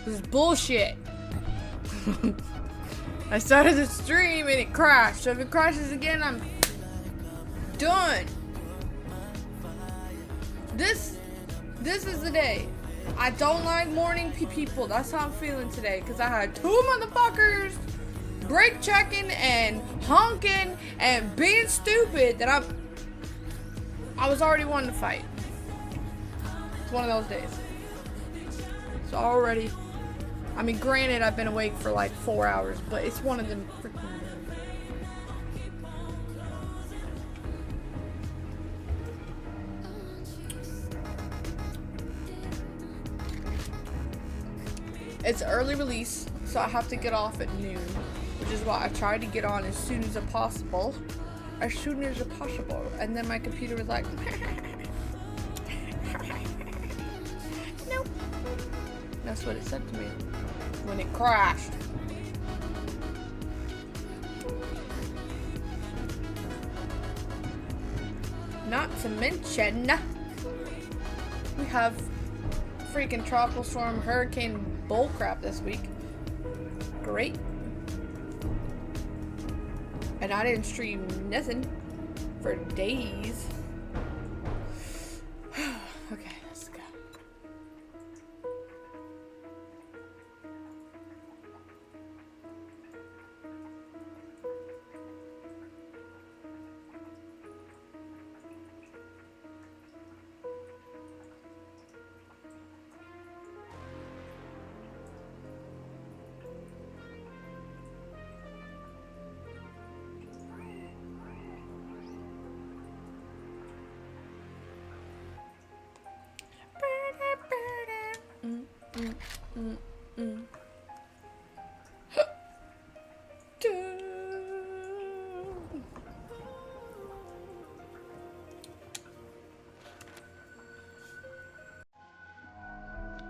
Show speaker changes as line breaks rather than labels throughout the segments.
This is bullshit. I started the stream and it crashed. So if it crashes again, I'm done. This is the day. I don't like morning people. That's how I'm feeling today. Because I had two motherfuckers brake checking and honking and being stupid that I was already wanting to fight. It's one of those days. So already, I mean, granted, I've been awake for like 4 hours, but it's one of them freaking days. It's early release, so I have to get off at noon, which is why I tried to get on as soon as possible. As soon as possible. And then my computer was like, nope. That's what it said to me when it crashed. Not to mention, we have freaking tropical storm, hurricane bullcrap this week. Great. And I didn't stream nothing for days. Okay, let's go.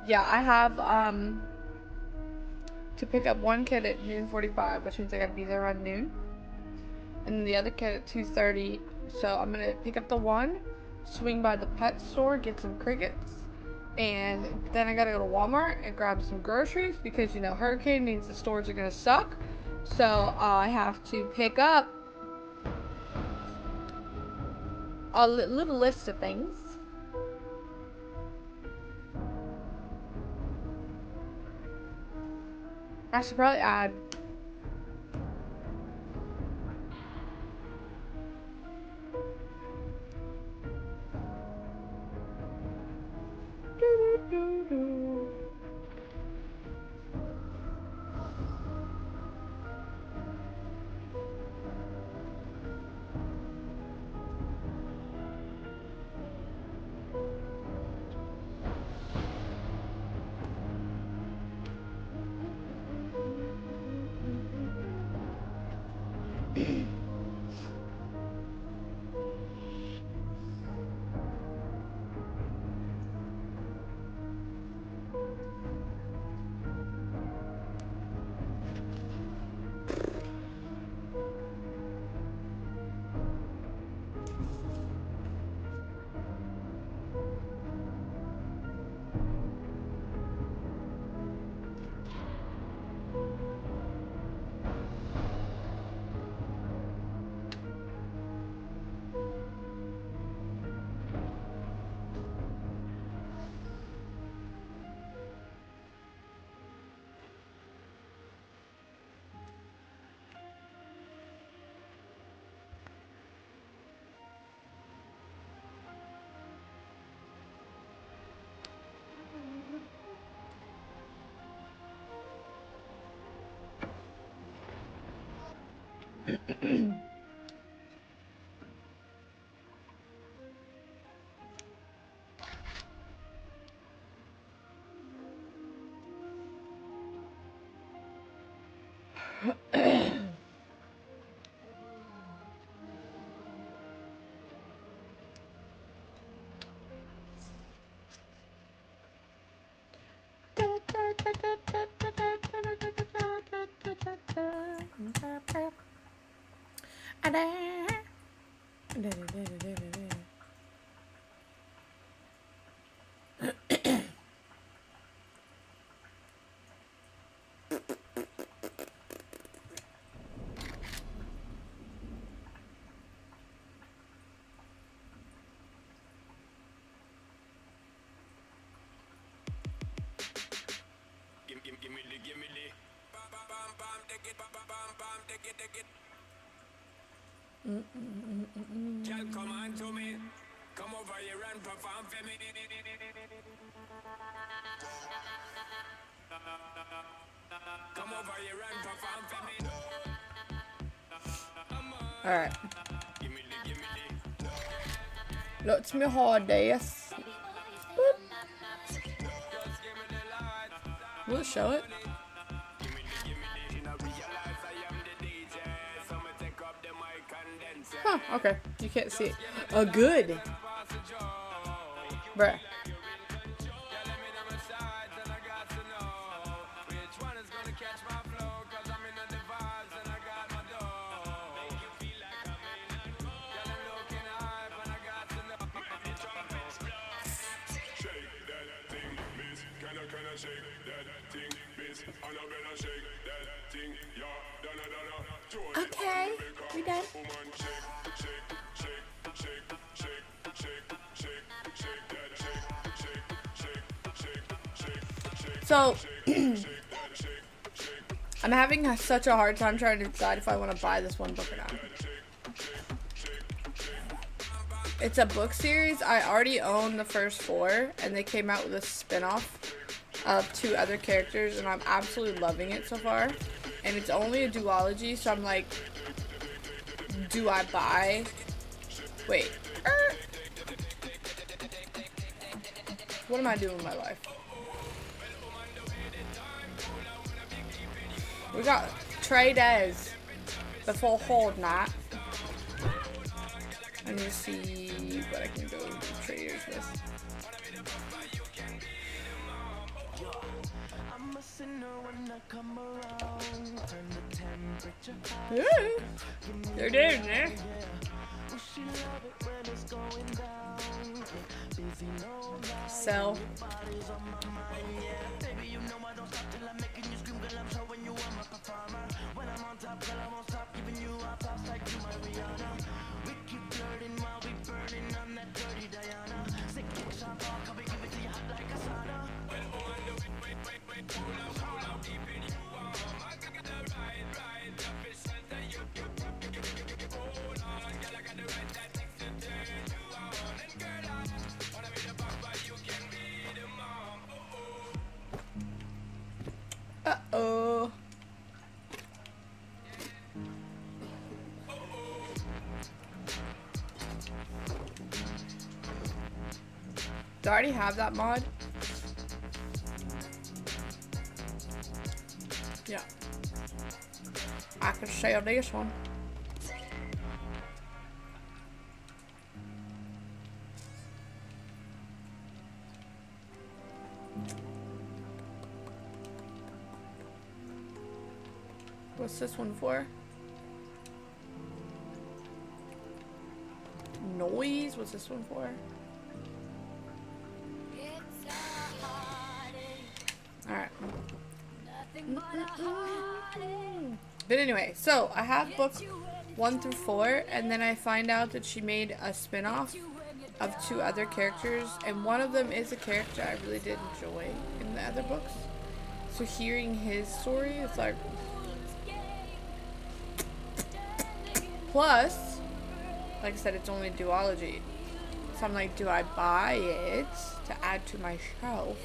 Yeah, I have to pick up one kid at noon 45, which means I gotta be there around noon, and the other kid at 2:30. So I'm gonna pick up the one, swing by the pet store, get some crickets, and then I gotta go to Walmart and grab some groceries because, you know, hurricane means the stores are gonna suck. So I have to pick up a little list of things. I should probably add
Come on to me. Come over here and perform for me. Come over here and perform for me.
All right. Låter som jag har det. Yes. Will it show it? Huh, okay. You can't see it. Oh, good. Bruh. Okay, we done. So, I'm having such a hard time trying to decide if I want to buy this one book or not. It's a book series. I already own the first 4, and they came out with a spin-off of 2 other characters, and I'm absolutely loving it so far. And it's only a duology, so I'm like, do I buy? Wait. What am I doing with my life? We got Trades, the full hold knot. Let me see what I can go to traders with. Ooh, they're doing there. Sell. Uh-oh. Do I already have that mod? Yeah. I can sell this one. What's this one for? Noise? What's this one for? Alright. But anyway, so I have book 1 through 4, and then I find out that she made a spin-off of 2 other characters, and one of them is a character I really did enjoy in the other books. So hearing his story is like... Plus, like I said, it's only duology. So I'm like, do I buy it to add to my shelf?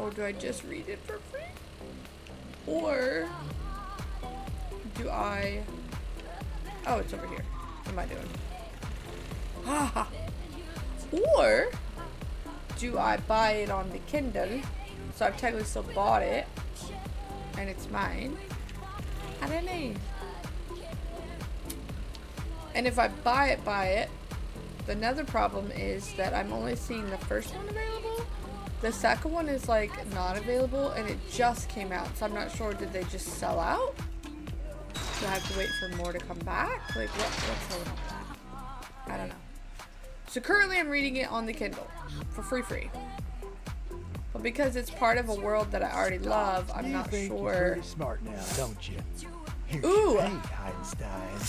Or do I just read it for free? Or do I... Oh, it's over here. What am I doing? Haha. Or do I buy it on the Kindle? So I've technically still bought it. And it's mine. I don't know. And if I buy it, the another problem is that I'm only seeing the first one available. The second one is like not available, and it just came out, so I'm not sure, did they just sell out? Do I have to wait for more to come back? Like what's going on with that? I don't know. So currently I'm reading it on the Kindle for free. But because it's part of a world that I already love, I'm not sure.
You're pretty smart now, don't you? Here's
Ooh.
your pay, Einstein.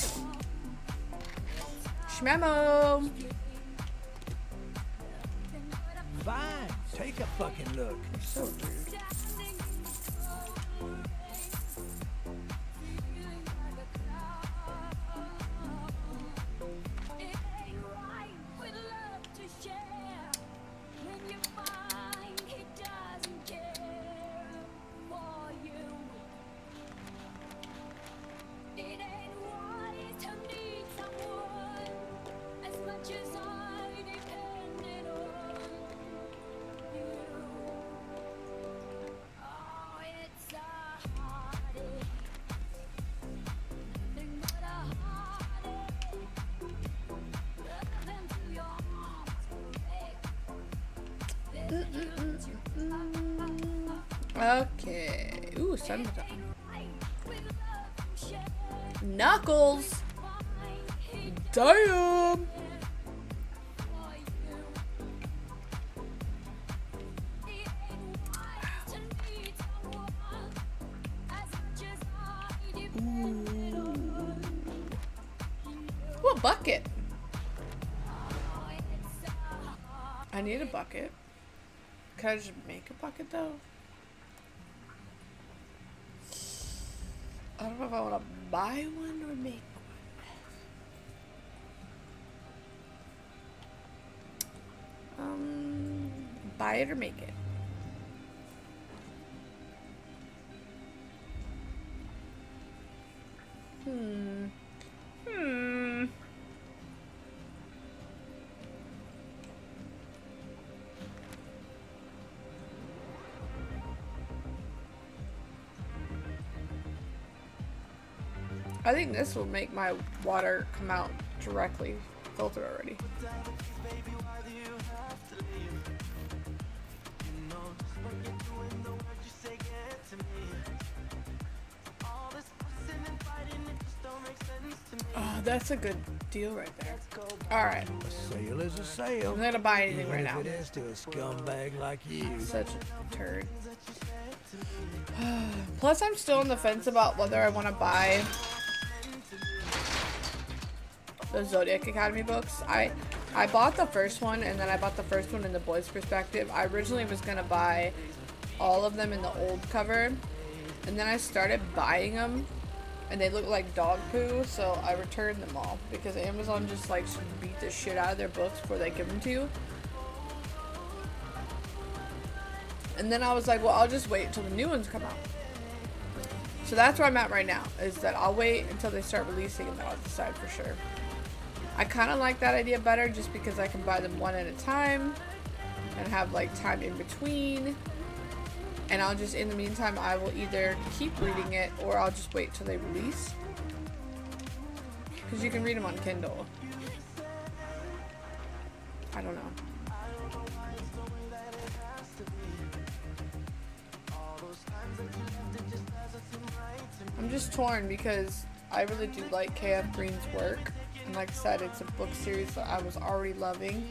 Shmemo.
Fine, take a fucking look.
So rude. Okay. Ooh, sun's up. Knuckles. Damn. Ooh, a bucket. I need a bucket. Can I just make a bucket though? I don't know if I want to buy one or make one. Buy it or make it. I think this will make my water come out directly filtered already. Oh, that's a good deal right there. Alright.
A sale is a sale.
I'm not gonna buy anything
Even
right
if
now.
it is to a scumbag like you.
Such a turd. Plus, I'm still on the fence about whether I want to buy the Zodiac Academy books. I bought the first one, and then I bought the first one in the boys' perspective. I originally was gonna buy all of them in the old cover, and then I started buying them, and they look like dog poo, so I returned them all because Amazon just likes to beat the shit out of their books before they give them to you. And then I was like, well, I'll just wait until the new ones come out. So that's where I'm at right now, is that I'll wait until they start releasing and then I'll decide for sure. I kind of like that idea better just because I can buy them one at a time and have like time in between. And I'll just, in the meantime, I will either keep reading it or I'll just wait till they release. Because you can read them on Kindle. I don't know. I'm just torn because I really do like K.F. Green's work. And like I said, it's a book series that I was already loving.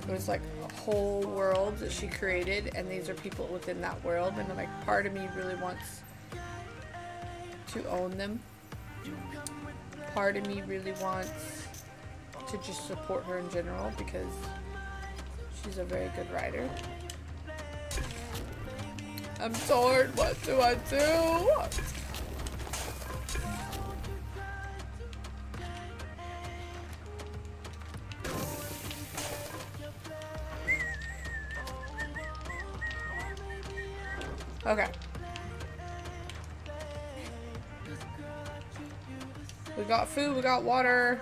There's like a whole world that she created, and these are people within that world. And like part of me really wants to own them. Part of me really wants to just support her in general because she's a very good writer. I'm torn. What do I do? Okay. We got food, we got water.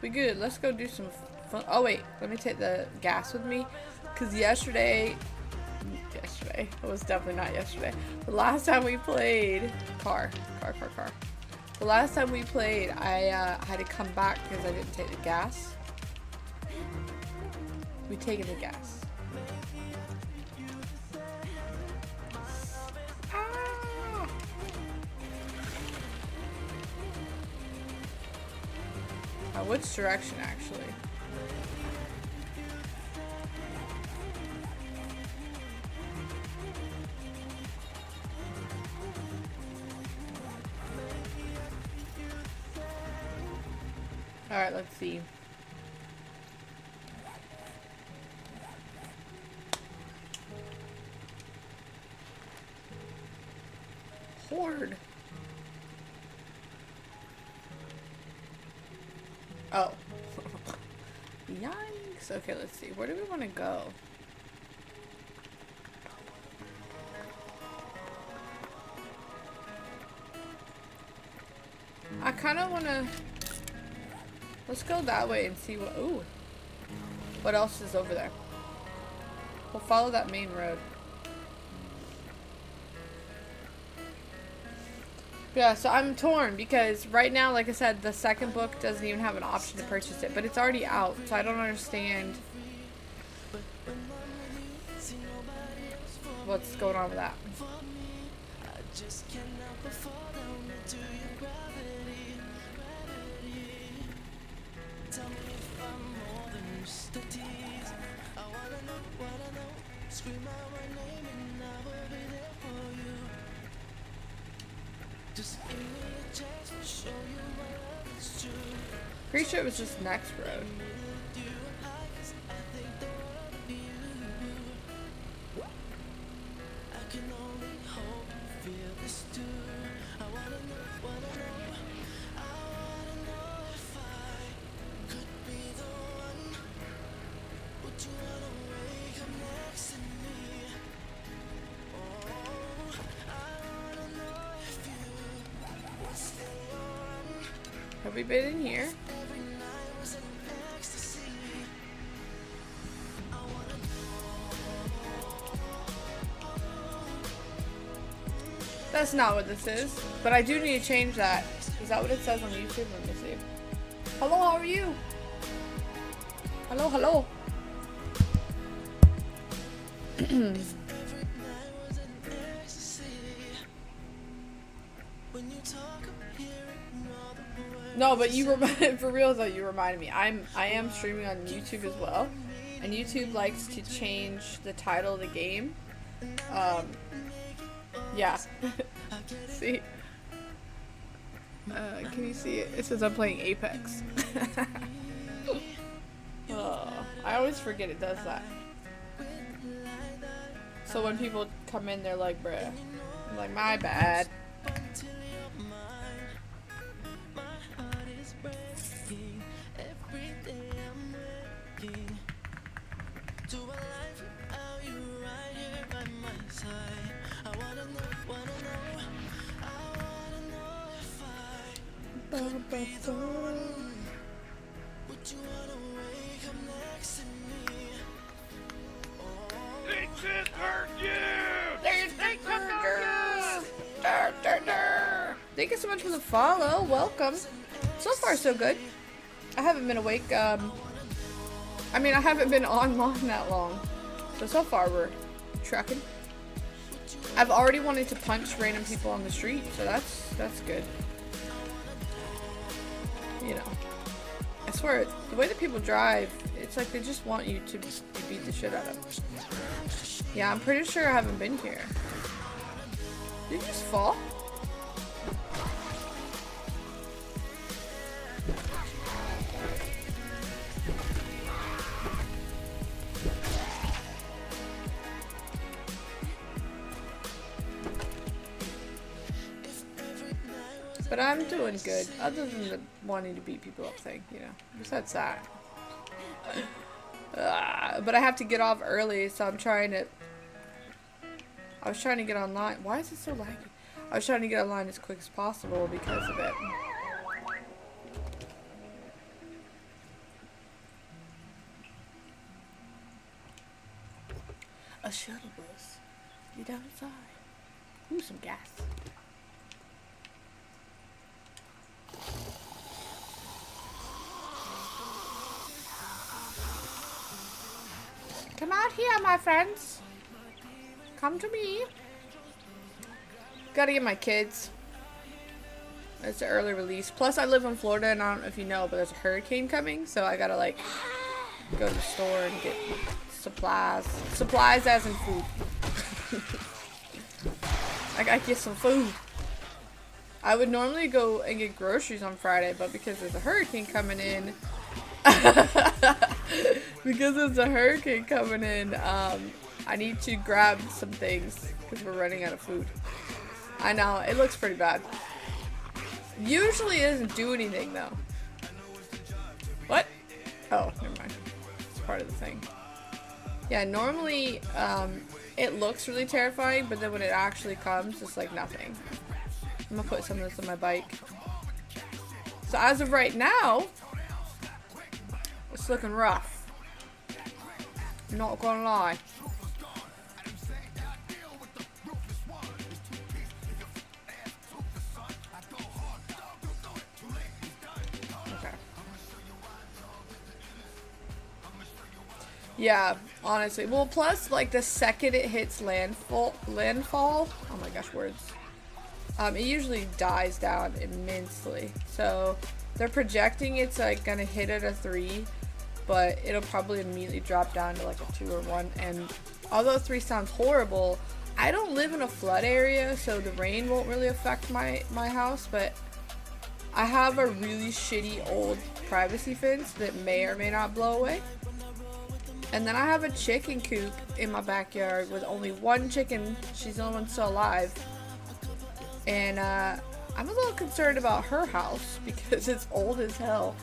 We good. Let's go do some fun. Oh wait, let me take the gas with me. Cause yesterday, it was definitely not yesterday. The last time we played, car. The last time we played, I had to come back because I didn't take the gas. We taken the gas. Which direction, actually? Alright, let's see. Horde. Oh. Yikes. Okay, let's see. Where do we want to go? I kind of want to... Let's go that way and see what... Ooh. What else is over there? We'll follow that main road. Yeah, so I'm torn because right now, like I said, the second book doesn't even have an option to purchase it, but it's already out, so I don't understand what's going on with that. Pretty sure it was just next road. Have we been in here? That's not what this is, but I do need to change that. Is that what it says on YouTube? Let me see. Hello, how are you? Hello, hello. No, but you reminded, for real though, you reminded me. I am streaming on YouTube as well, and YouTube likes to change the title of the game. Yeah. See? Can you see it? It says I'm playing Apex. Oh, I always forget it does that. So when people come in, they're like, bruh. I'm like, my bad. Thank you so much for the follow. Welcome. So far, so good. I haven't been awake. I mean, I haven't been online that long. So far, we're trucking. I've already wanted to punch random people on the street, so that's good. You know, I swear, the way that people drive, it's like they just want you to beat the shit out of them. Yeah, I'm pretty sure I haven't been here. Did you just fall? But I'm doing good, other than the wanting to beat people up thing, you know. Besides that. But I have to get off early, so I was trying to get online. Why is it so laggy? I was trying to get online as quick as possible because of it. A shuttle bus. Get outside. Ooh, some gas. Come out here, my friends. Come to me. Gotta get my kids. It's an early release. Plus, I live in Florida, and I don't know if you know, but there's a hurricane coming, so I gotta, like, go to the store and get supplies. Supplies as in food. I gotta get some food. I would normally go and get groceries on Friday, but because there's a hurricane coming in, I need to grab some things because we're running out of food. I know, it looks pretty bad. Usually it doesn't do anything though. What? Oh, never mind. It's part of the thing. Yeah, normally it looks really terrifying, but then when it actually comes, it's like nothing. I'm gonna put some of this on my bike. So as of right now, it's looking rough. Not gonna lie. Okay. Yeah, honestly. Well, plus, like, the second it hits landfall, oh my gosh, words. It usually dies down immensely. So, they're projecting it's, like, gonna hit at a 3, but it'll probably immediately drop down to, like, a 2 or 1. And although 3 sounds horrible, I don't live in a flood area, so the rain won't really affect my house, but I have a really shitty old privacy fence that may or may not blow away. And then I have a chicken coop in my backyard with only one chicken. She's the only one still alive. And I'm a little concerned about her house because it's old as hell.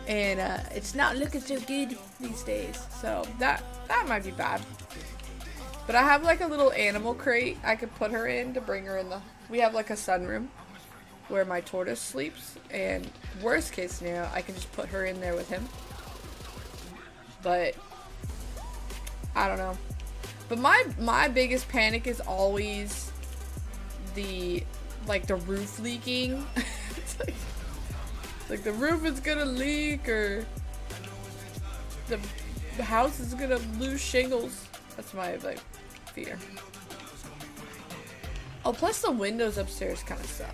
And it's not looking so good these days. So that might be bad. But I have like a little animal crate I could put her in to bring her in the... We have like a sunroom where my tortoise sleeps. And worst case scenario, I can just put her in there with him. But... I don't know. But my biggest panic is always the roof leaking. It's like the roof is gonna leak or the house is gonna lose shingles. That's my like fear. Oh, plus the windows upstairs kind of suck.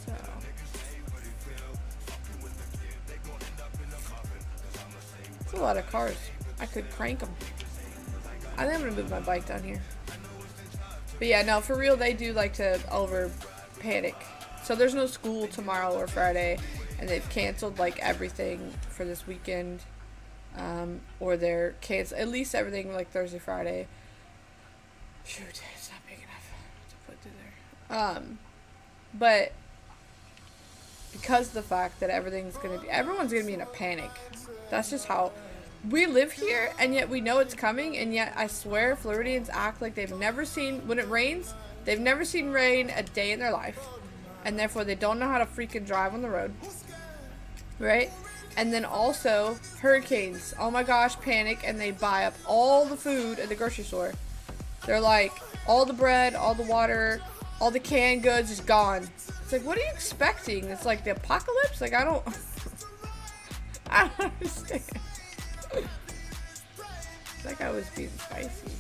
So it's a lot of cars. I could crank them. I think I'm gonna move my bike down here. But yeah, no, for real, they do like to over panic. So there's no school tomorrow or Friday, and they've canceled like everything for this weekend. Or they're canceled at least everything like Thursday, Friday. Shoot, it's not big enough to put through there. But because of the fact that everyone's gonna be in a panic. That's just how. We live here, and yet we know it's coming, and yet I swear Floridians act like they've never seen, when it rains, they've never seen rain a day in their life, and therefore they don't know how to freaking drive on the road, right? And then also, hurricanes, oh my gosh, panic, and they buy up all the food at the grocery store. They're like, all the bread, all the water, all the canned goods is gone. It's like, what are you expecting? It's like the apocalypse? Like, I don't understand. That guy was being spicy.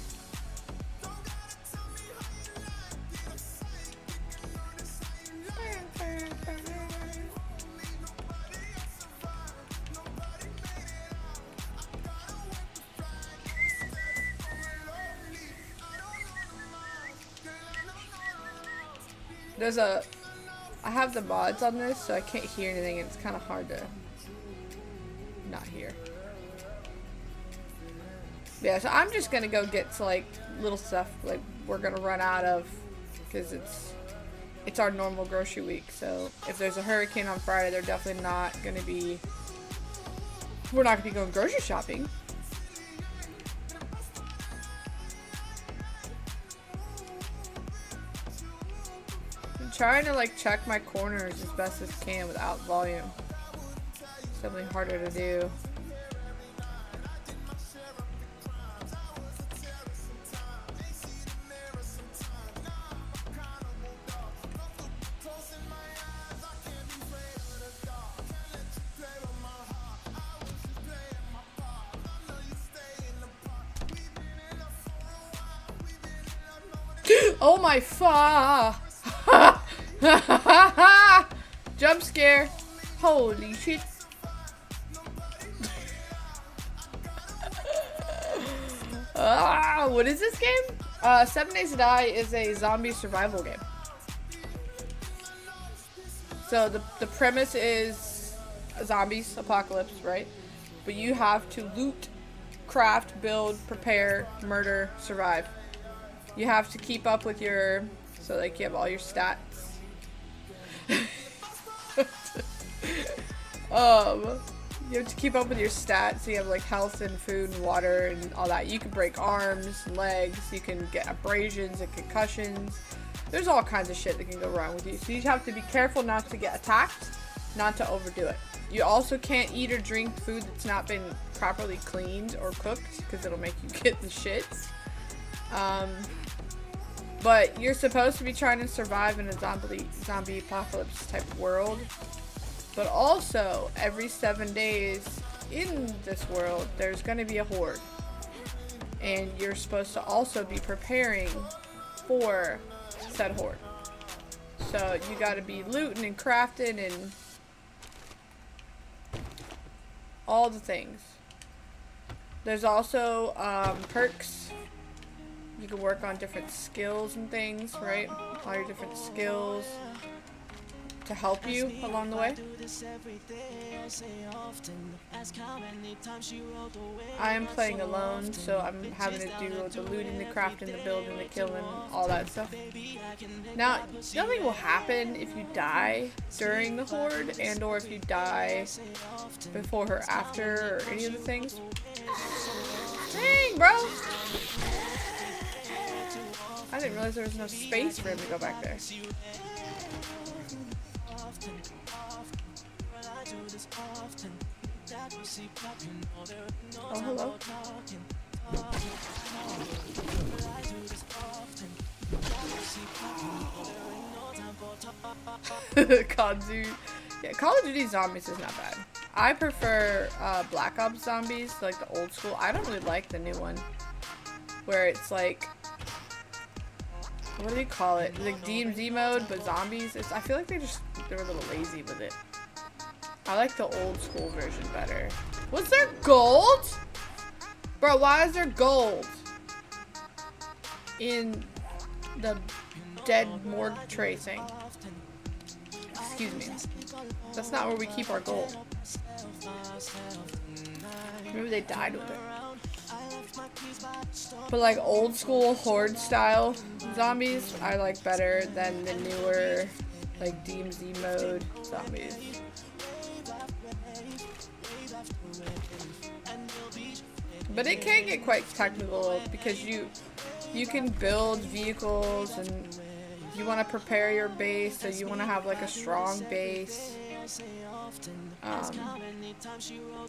I have the mods on this, so I can't hear anything, and it's kind of hard to not hear. Yeah, so I'm just gonna go get to like little stuff like we're gonna run out of because it's our normal grocery week. So if there's a hurricane on Friday, they're definitely not gonna be. We're not gonna be going grocery shopping. I'm trying to like check my corners as best as I can without volume. It's definitely harder to do. Oh my jump scare. Holy shit. What is this game? 7 Days to Die is a zombie survival game. So the premise is a zombies apocalypse, right? But you have to loot, craft, build, prepare, murder, survive. You have to keep up with your, so like you have all your stats. You have to keep up with your stats. So you have like health and food and water and all that. You can break arms, legs. You can get abrasions and concussions. There's all kinds of shit that can go wrong with you. So you have to be careful not to get attacked, not to overdo it. You also can't eat or drink food that's not been properly cleaned or cooked because it'll make you get the shits. But you're supposed to be trying to survive in a zombie apocalypse type world. But also, every 7 days, in this world, there's gonna be a horde. And you're supposed to also be preparing for said horde. So you gotta be looting and crafting and all the things. There's also perks. You can work on different skills and things, right? All your different skills to help you along the way. I am playing alone, so I'm having to do the looting, the crafting, the building, the killing, all that stuff. Now, nothing will happen if you die during the horde, and or if you die before or after, or any of the things. Dang, bro! I didn't realize there was no space for him to go back there. Oh, hello. Call of Duty. Yeah, Call of Duty Zombies is not bad. I prefer Black Ops Zombies, like the old school. I don't really like the new one, where it's like, what do you call it? Like DMZ mode, but zombies. I feel like they're a little lazy with it. I like the old school version better. Was there gold? Bro, why is there gold in the dead morgue tracing? Excuse me. That's not where we keep our gold. Maybe they died with it. But like old school horde style zombies, I like better than the newer like DMZ mode zombies. But it can get quite technical because you can build vehicles and you want to prepare your base, so you want to have like a strong base.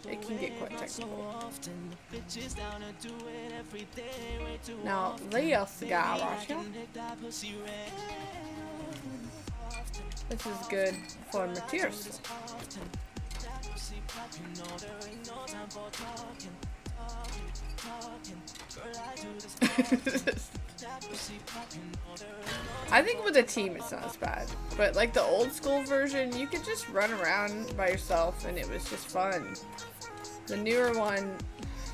It can get quite technical. Now, let's go, Russia. This is good for materials. I think with a team it's not as bad, but like the old school version, you could just run around by yourself and it was just fun. The newer one,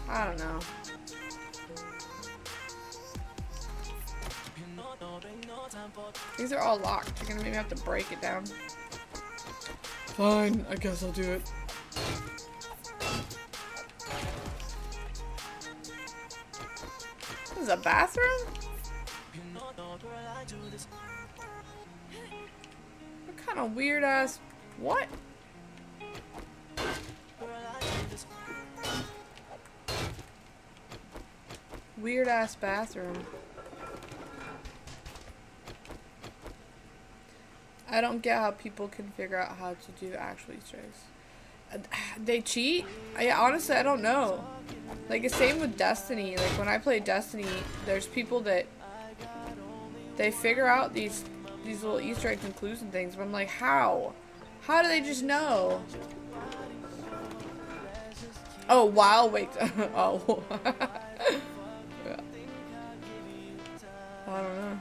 I don't know. These are all locked. You're gonna maybe have to break it down. Fine, I guess I'll do it. This is a bathroom? What kind of weird ass... What? Weird ass bathroom. I don't get how people can figure out how to do actual Easter eggs. They cheat? Honestly, I don't know. Like, the same with Destiny. Like, when I play Destiny, there's people that they figure out these little Easter eggs and clues and things, but I'm like, how? How do they just know? Oh, wow, wait. Oh. Yeah. I don't know.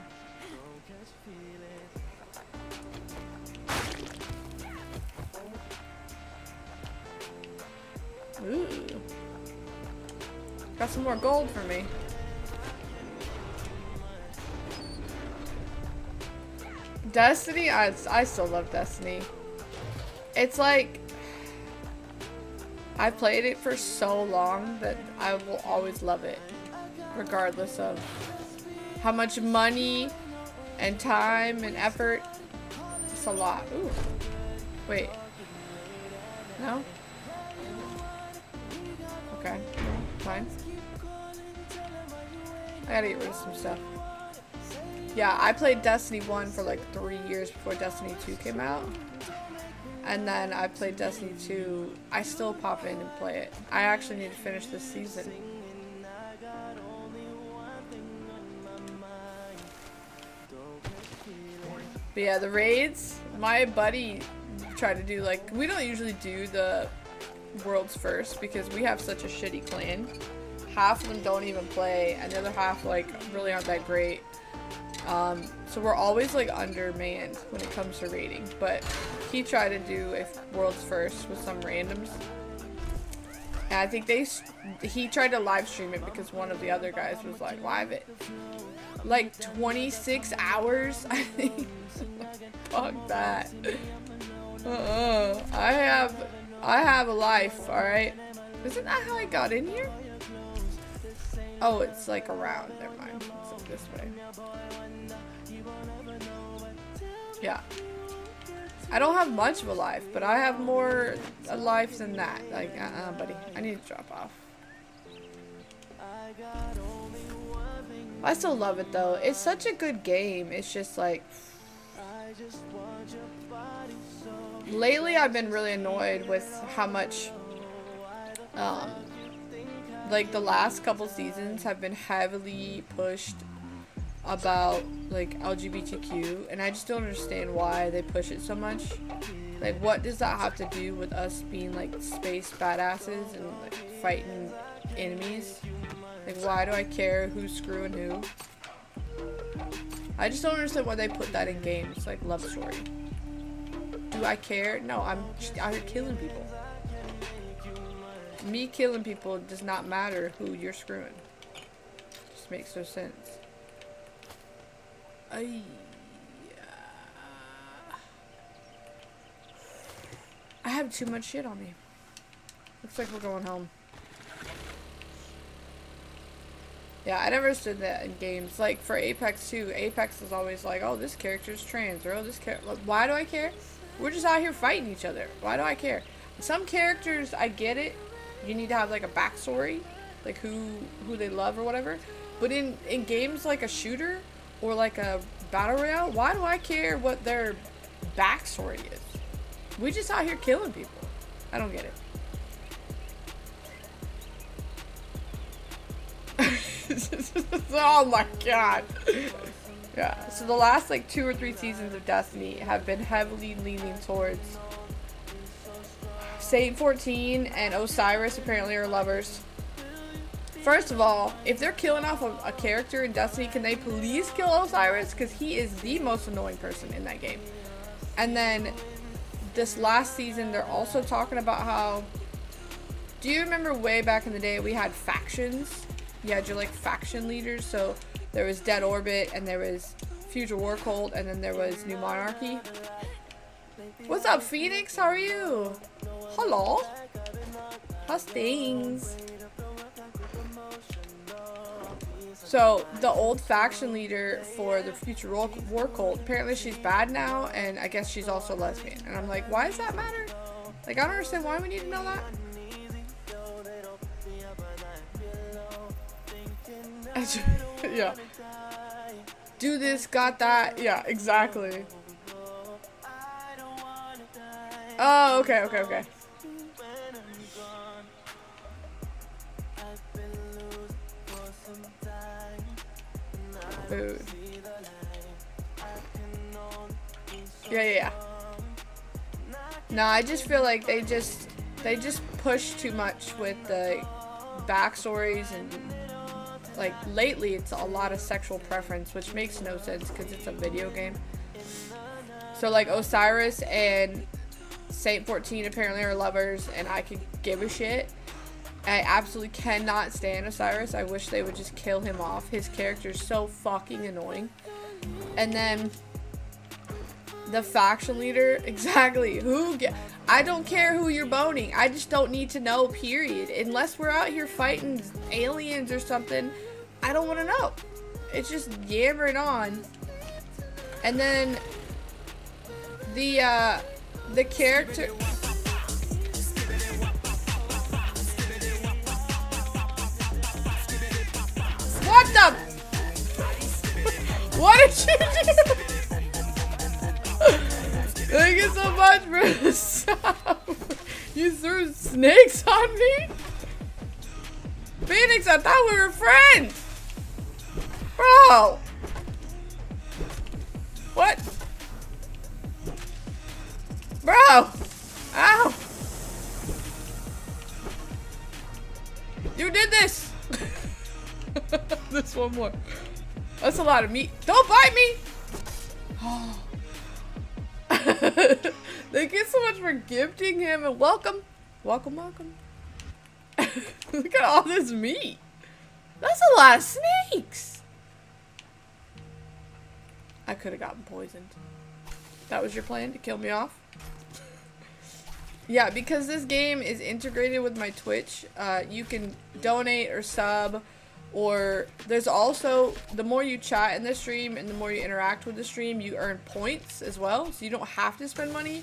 Ooh. Got some more gold for me. Destiny, I still love Destiny. It's like, I played it for so long that I will always love it, regardless of how much money and time and effort. It's a lot. Ooh. Wait. No? Okay. Fine. I gotta get rid of some stuff. Yeah, I played Destiny 1 for like 3 years before Destiny 2 came out. And then I played Destiny 2. I still pop in and play it. I actually need to finish this season. But yeah, the raids, my buddy tried to do, like, we don't usually do the World's First because we have such a shitty clan. Half of them don't even play, and the other half like really aren't that great. So we're always like undermanned when it comes to raiding. But he tried to do a World's First with some randoms, and I think he tried to live stream it because one of the other guys was like live it like 26 hours. I think. Fuck that. I have a life, alright? Isn't that how I got in here? Oh, it's like around. Never mind. It's like this way. Yeah. I don't have much of a life, but I have more a life than that. Like, buddy. I need to drop off. I still love it, though. It's such a good game. It's just like... Lately, I've been really annoyed with how much, like, the last couple seasons have been heavily pushed about, like, LGBTQ, and I just don't understand why they push it so much. Like, what does that have to do with us being, like, space badasses and, like, fighting enemies? Like, why do I care who's screwing who? I just don't understand why they put that in games, like love story. Do I care? No, I'm just out here killing people. Me killing people does not matter who you're screwing. Just makes no sense. I have too much shit on me. Looks like we're going home. Yeah, I never understood that in games. Like, for Apex too, Apex is always like, oh, this character's trans, or oh, this character... Like, why do I care? We're just out here fighting each other. Why do I care? Some characters, I get it. You need to have, like, a backstory. Like, who they love or whatever. But in games like a shooter, or like a battle royale, why do I care what their backstory is? We just out here killing people. I don't get it. Oh my god. Yeah, so the last like 2 or 3 seasons of Destiny have been heavily leaning towards Saint 14 and Osiris apparently are lovers. First of all, if they're killing off a character in Destiny, can they please kill Osiris? Because he is the most annoying person in that game. And then this last season, they're also talking about how... Do you remember way back in the day we had factions? You had your like faction leaders, so there was Dead Orbit, and there was Future War Cult, and then there was New Monarchy. What's up, Phoenix? How are you? Hello? How's things? So, the old faction leader for the Future War Cult, apparently she's bad now, and I guess she's also lesbian. And I'm like, why does that matter? Like, I don't understand why we need to know that. Yeah. Do this, got that. Yeah, exactly. Oh, okay. Food. Yeah. No, I just feel like they just push too much with the backstories, and like lately it's a lot of sexual preference, which makes no sense because it's a video game. So like Osiris and Saint 14 apparently are lovers, and I could give a shit. I absolutely cannot stand Osiris. I wish they would just kill him off. His character is so fucking annoying. And then the faction leader, exactly. I don't care who you're boning. I just don't need to know, period. Unless we're out here fighting aliens or something, I don't want to know. It's just yammering on. And then the character... What the? What did you do? Thank you so much, Bruce. You threw snakes on me? Phoenix, I thought we were friends. Bro. What? Bro. Ow. You did this! This one more. That's a lot of meat. Don't bite me! Oh. Thank you so much for gifting him and welcome. Welcome, welcome. Look at all this meat. That's a lot of snakes. I could have gotten poisoned. That was your plan, to kill me off? Yeah, because this game is integrated with my Twitch, you can donate or sub, or there's also, the more you chat in the stream and the more you interact with the stream, you earn points as well, so you don't have to spend money.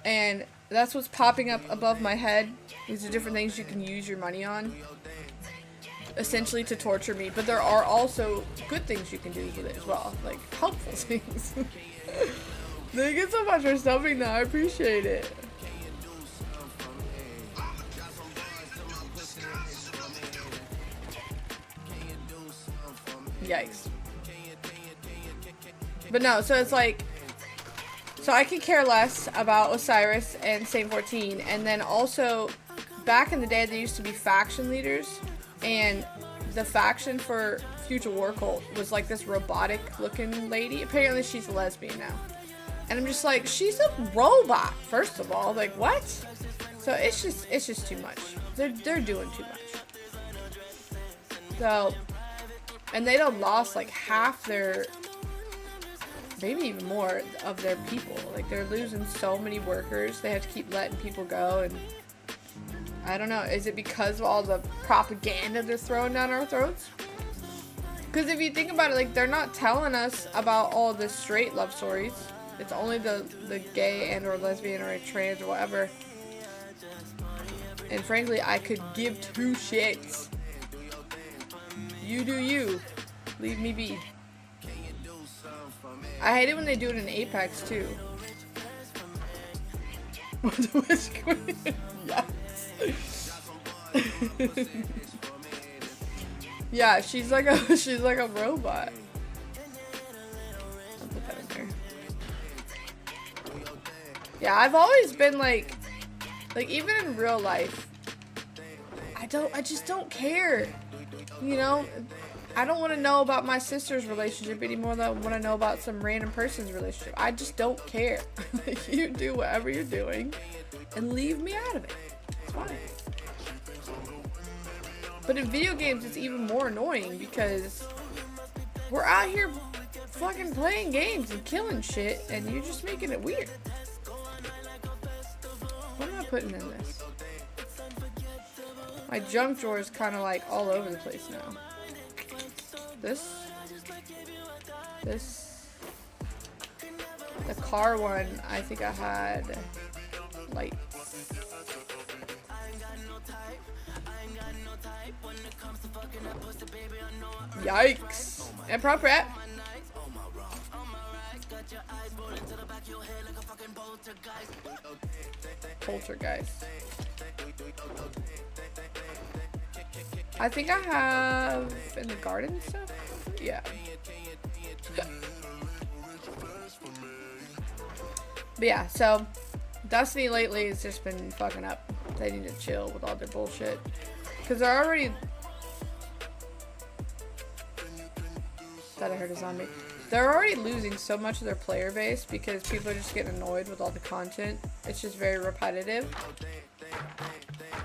And that's what's popping up above my head. These are different things you can use your money on, essentially to torture me. But there are also good things you can do with it as well, like helpful things. Thank you so much for subbing now, I appreciate it. Yikes. But no, so it's like, so I could care less about Osiris and Saint 14, and then also, back in the day, there used to be faction leaders, and the faction for Future War Cult was like this robotic-looking lady. Apparently, she's a lesbian now, and I'm just like, she's a robot. First of all, like what? So it's just too much. They're doing too much. So, and they done lost like half their, maybe even more of their people. Like, they're losing so many workers. They have to keep letting people go, and I don't know. Is it because of all the propaganda they're throwing down our throats? Because if you think about it, like, they're not telling us about all the straight love stories. It's only the gay and or lesbian or trans or whatever. And frankly, I could give two shits. You do you. Leave me be. I hate it when they do it in Apex too. The Witch Queen. Yes. Yeah, she's like a robot. I'll put that in there. Yeah, I've always been like even in real life, I just don't care. You know, I don't want to know about my sister's relationship anymore than I want to know about some random person's relationship. I just don't care. You do whatever you're doing and leave me out of it. It's fine. But in video games, it's even more annoying because we're out here fucking playing games and killing shit, and you're just making it weird. What am I putting in this? My junk drawer is kind of like all over the place now. This. The car one, I think I had lights. Yikes. Inappropriate. Poltergeist. I think I have in the garden stuff. Yeah. But yeah, so Destiny lately has just been fucking up. They need to chill with all their bullshit. Because they're already... Thought I heard a zombie. They're already losing so much of their player base because people are just getting annoyed with all the content. It's just very repetitive.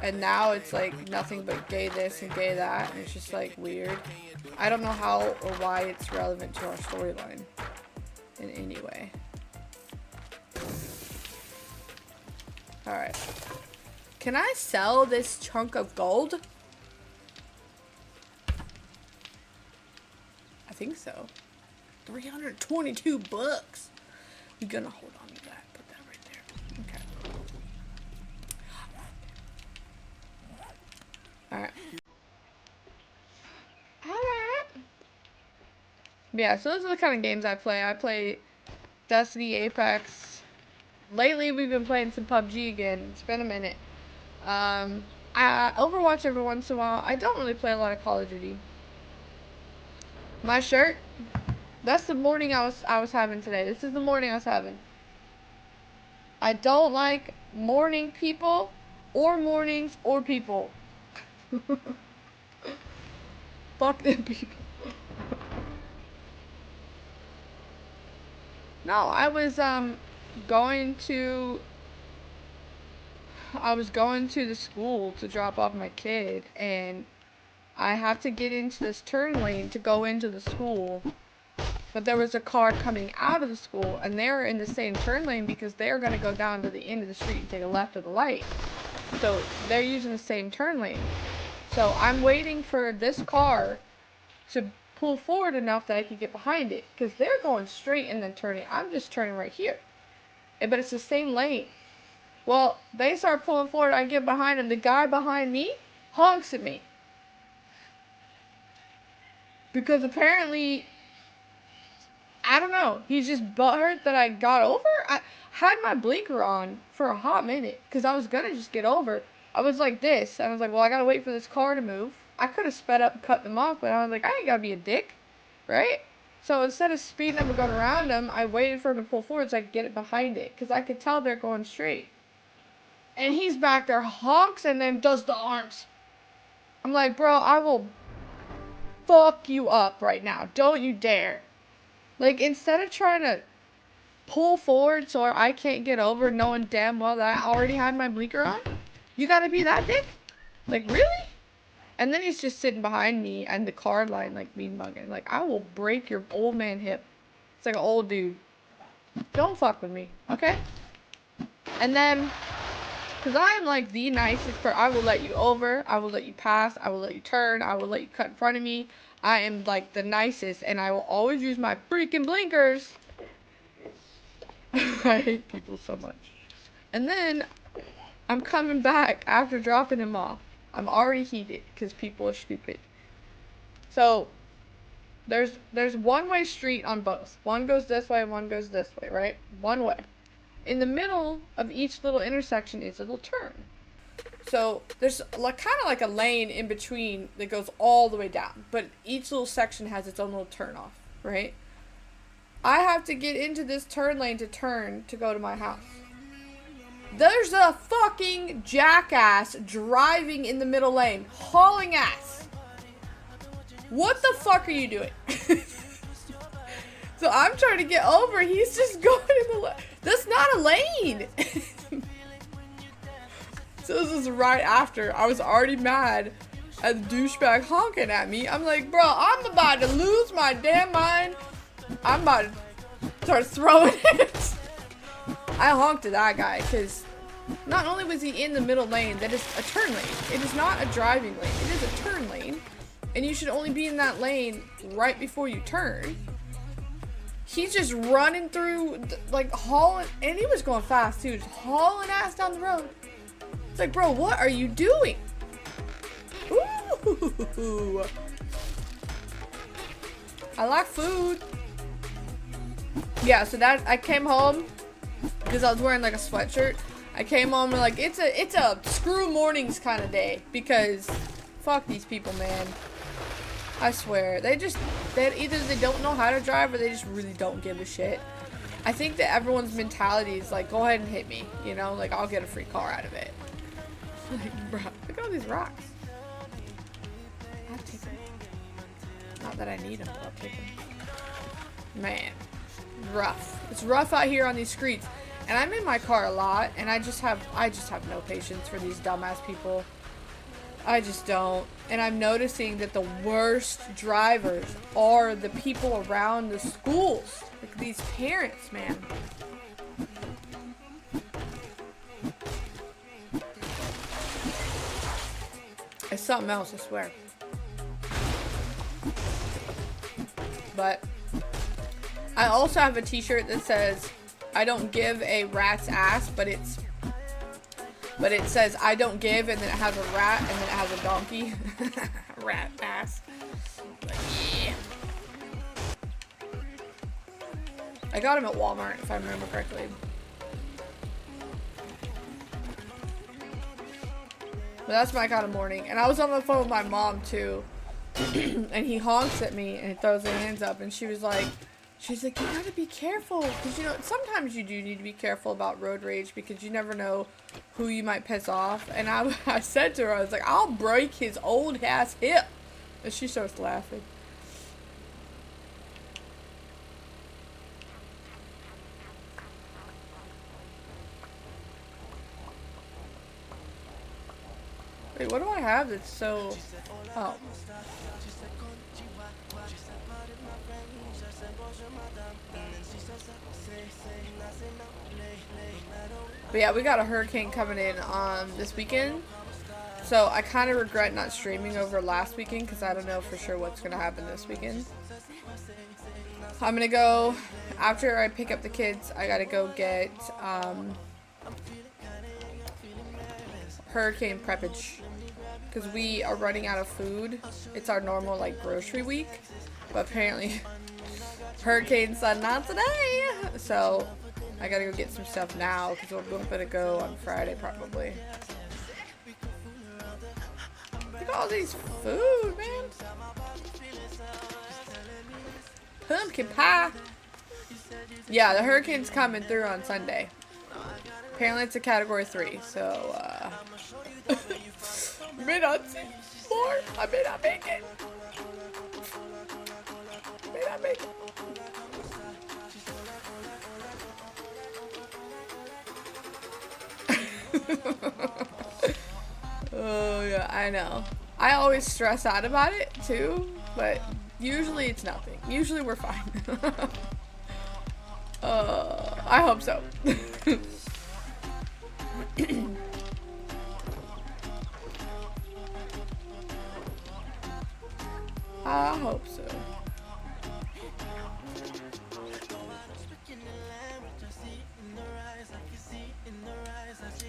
And now it's like nothing but gay this and gay that, and it's just like weird. I don't know how or why it's relevant to our storyline in any way. Alright. Can I sell this chunk of gold? I think so. 322 bucks. We're gonna hold on to that. Put that right there. Okay. Alright. Alright. Yeah, so those are the kind of games I play. I play Destiny, Apex. Lately, we've been playing some PUBG again. It's been a minute. I Overwatch every once in a while. I don't really play a lot of Call of Duty. My shirt, that's the morning I was having today. This is the morning I was having. I don't like morning people or mornings or people. Fuck them people. No, I was going to the school to drop off my kid, and I have to get into this turn lane to go into the school. But there was a car coming out of the school, and they were in the same turn lane because they're going to go down to the end of the street and take a left at the light. So they're using the same turn lane. So I'm waiting for this car to pull forward enough that I can get behind it, because they're going straight and then turning. I'm just turning right here. But it's the same lane. Well, they start pulling forward, I get behind them. The guy behind me honks at me. Because apparently, I don't know, he's just butthurt that I got over. I had my blinker on for a hot minute, because I was going to just get over. I was like this. I was like, well, I got to wait for this car to move. I could have sped up and cut them off, but I was like, I ain't got to be a dick, right? So instead of speeding up and going around them, I waited for him to pull forward so I could get it behind it, because I could tell they're going straight. And he's back there, honks, and then does the arms. I'm like, bro, I will fuck you up right now. Don't you dare. Like, instead of trying to pull forward so I can't get over, knowing damn well that I already had my blinker on, you gotta be that dick? Like, really? And then he's just sitting behind me and the car line, like, mean mugging. Like, I will break your old man hip. It's like an old dude. Don't fuck with me, okay? And then, because I am, like, the nicest person. I will let you over. I will let you pass. I will let you turn. I will let you cut in front of me. I am, like, the nicest. And I will always use my freaking blinkers. I hate people so much. And then, I'm coming back after dropping him off. I'm already heated because people are stupid. So, there's one-way street on both. One goes this way, one goes this way, right? One way. In the middle of each little intersection is a little turn. So, there's like kind of like a lane in between that goes all the way down. But each little section has its own little turn off, right? I have to get into this turn lane to turn to go to my house. There's a fucking jackass driving in the middle lane, hauling ass. What the fuck are you doing? So I'm trying to get over, he's just going in the lane. That's not a lane. So this is right after I was already mad at the douchebag honking at me. I'm like, bro, I'm about to lose my damn mind. I'm about to start throwing it. I honked at that guy because not only was he in the middle lane, that is a turn lane. It is not a driving lane. It is a turn lane. And you should only be in that lane right before you turn. He's just running through, like, hauling, and he was going fast too, just hauling ass down the road. It's like, bro, what are you doing? Ooh. I like food. Yeah, so that, I came home because I was wearing like a sweatshirt. I came home and like, it's a screw mornings kind of day because fuck these people, man. I swear, either they don't know how to drive or they just really don't give a shit. I think that everyone's mentality is like, go ahead and hit me, you know, like I'll get a free car out of it. Like, bro, look at all these rocks. I'll take them. Not that I need them, but I'll take them. Man, rough. It's rough out here on these streets, and I'm in my car a lot, and I just have no patience for these dumbass people. I just don't. And I'm noticing that the worst drivers are the people around the schools. Like these parents, man. It's something else, I swear. But I also have a t-shirt that says, I don't give a rat's ass, but it says I don't give, and then it has a rat, and then it has a donkey. Rat ass. Like, yeah. I got him at Walmart, if I remember correctly. But that's my kind of morning. And I was on the phone with my mom too. And he honks at me and he throws his hands up, and she's like, you gotta be careful, because you know, sometimes you do need to be careful about road rage because you never know who you might piss off. And I said to her, I was like, I'll break his old ass hip And she starts laughing. Wait, what do I have that's so... Oh. But yeah, we got a hurricane coming in this weekend. So I kind of regret not streaming over last weekend because I don't know for sure what's going to happen this weekend. I'm going to go, after I pick up the kids, I got to go get hurricane preppage. Because we are running out of food. It's our normal like grocery week. But apparently hurricane said not today. So I gotta go get some stuff now because we're gonna go on Friday probably. Look at all these food, man. Pumpkin pie. Yeah, the hurricane's coming through on Sunday. Apparently it's a category 3, so may not see more. I may not make it. May not make it. Oh yeah, I know. I always stress out about it too, but usually it's nothing. Usually we're fine. I hope so. I hope so.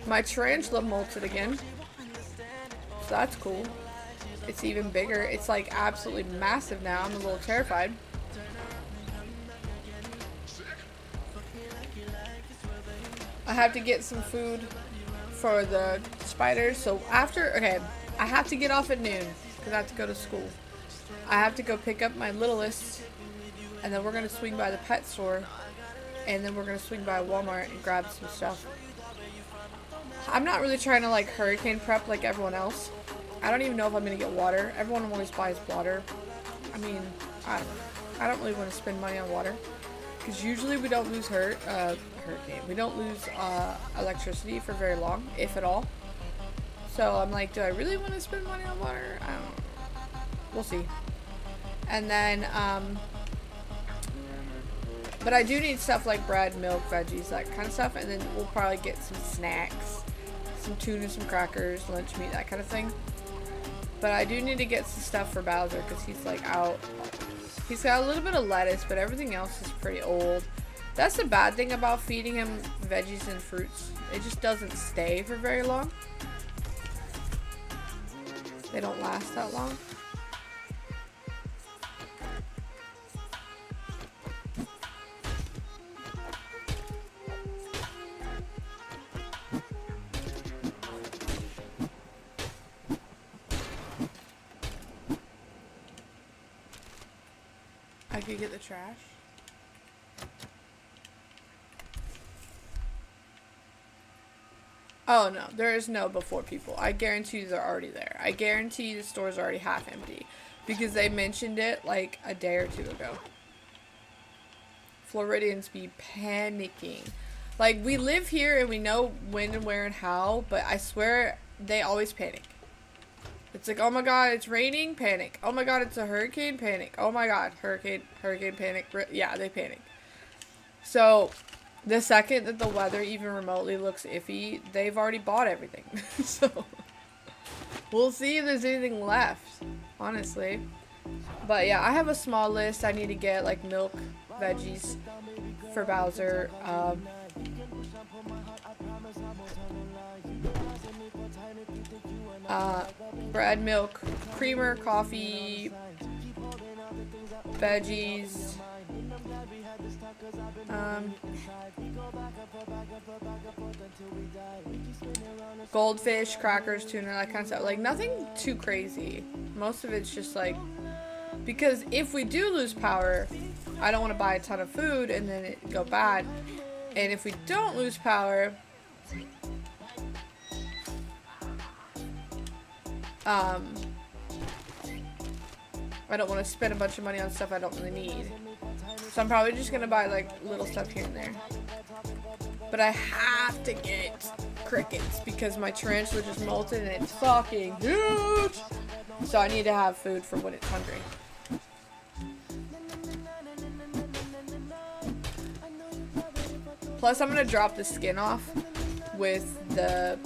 My tarantula molted again. So that's cool. It's even bigger. It's like absolutely massive now. I'm a little terrified. I have to get some food for the spiders. So after, okay, I have to get off at noon because I have to go to school. I have to go pick up my littlest, and then we're going to swing by the pet store, and then we're going to swing by Walmart and grab some stuff. I'm not really trying to like hurricane prep like everyone else. I don't even know if I'm going to get water. Everyone always buys water. I mean, I don't know. I don't really want to spend money on water because usually we don't lose hurricane. We don't lose electricity for very long, if at all. So I'm like, do I really want to spend money on water? I don't know. We'll see. And then, but I do need stuff like bread, milk, veggies, that kind of stuff. And then we'll probably get some snacks, some tuna, some crackers, lunch meat, that kind of thing. But I do need to get some stuff for Bowser because he's like out. He's got a little bit of lettuce, but everything else is pretty old. That's the bad thing about feeding him veggies and fruits. It just doesn't stay for very long. They don't last that long. I could get the trash. Oh no, there is no before people. I guarantee you they're already there. I guarantee the store's already half empty because they mentioned it like a day or two ago. Floridians be panicking. Like, we live here and we know when and where and how, but I swear they always panic. It's like, oh my god, it's raining, panic. Oh my god, it's a hurricane, panic. Oh my god, hurricane, panic. Yeah, they panic. So, the second that the weather even remotely looks iffy, they've already bought everything. So, we'll see if there's anything left, honestly. But yeah, I have a small list. I need to get, like, milk, veggies for Bowser. Bread, milk, creamer, coffee, veggies, goldfish, crackers, tuna, that kind of stuff. Like, nothing too crazy. Most of it's just like, because if we do lose power, I don't want to buy a ton of food and then it go bad. And if we don't lose power, I don't want to spend a bunch of money on stuff I don't really need. So I'm probably just gonna buy like little stuff here and there. But I have to get crickets because my tarantula just molted and it's fucking huge. So I need to have food for when it's hungry. Plus I'm gonna drop the skin off with the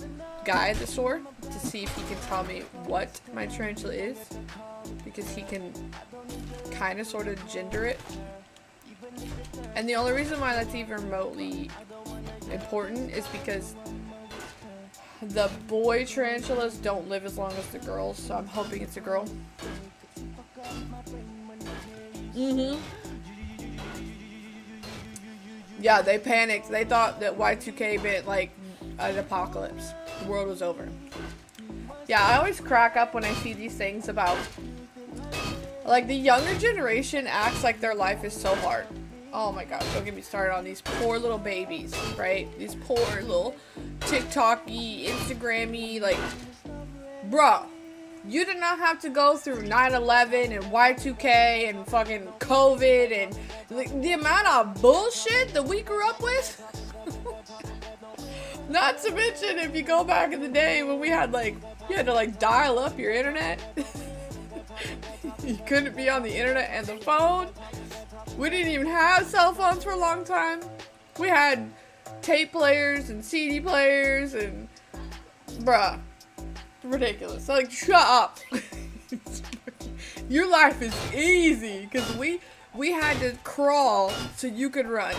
guy at the store to see if he can tell me what my tarantula is. Because he can kind of sort of gender it. And the only reason why that's even remotely important is because the boy tarantulas don't live as long as the girls, so I'm hoping it's a girl. Yeah, they panicked. They thought that Y2K meant like an apocalypse. The world was over. Yeah, I always crack up when I see these things about like the younger generation acts like their life is so hard. Oh my god, don't get me started on these poor little babies, right? These poor little TikTok-y, Instagram-y, like, bruh, you did not have to go through 9/11 and Y2K and fucking COVID and the amount of bullshit that we grew up with. Not to mention if you go back in the day when we had like, you had to like dial up your internet. You couldn't be on the internet and the phone. We didn't even have cell phones for a long time. We had tape players and CD players and bruh, ridiculous. Like, shut up. Your life is easy because we had to crawl so you could run.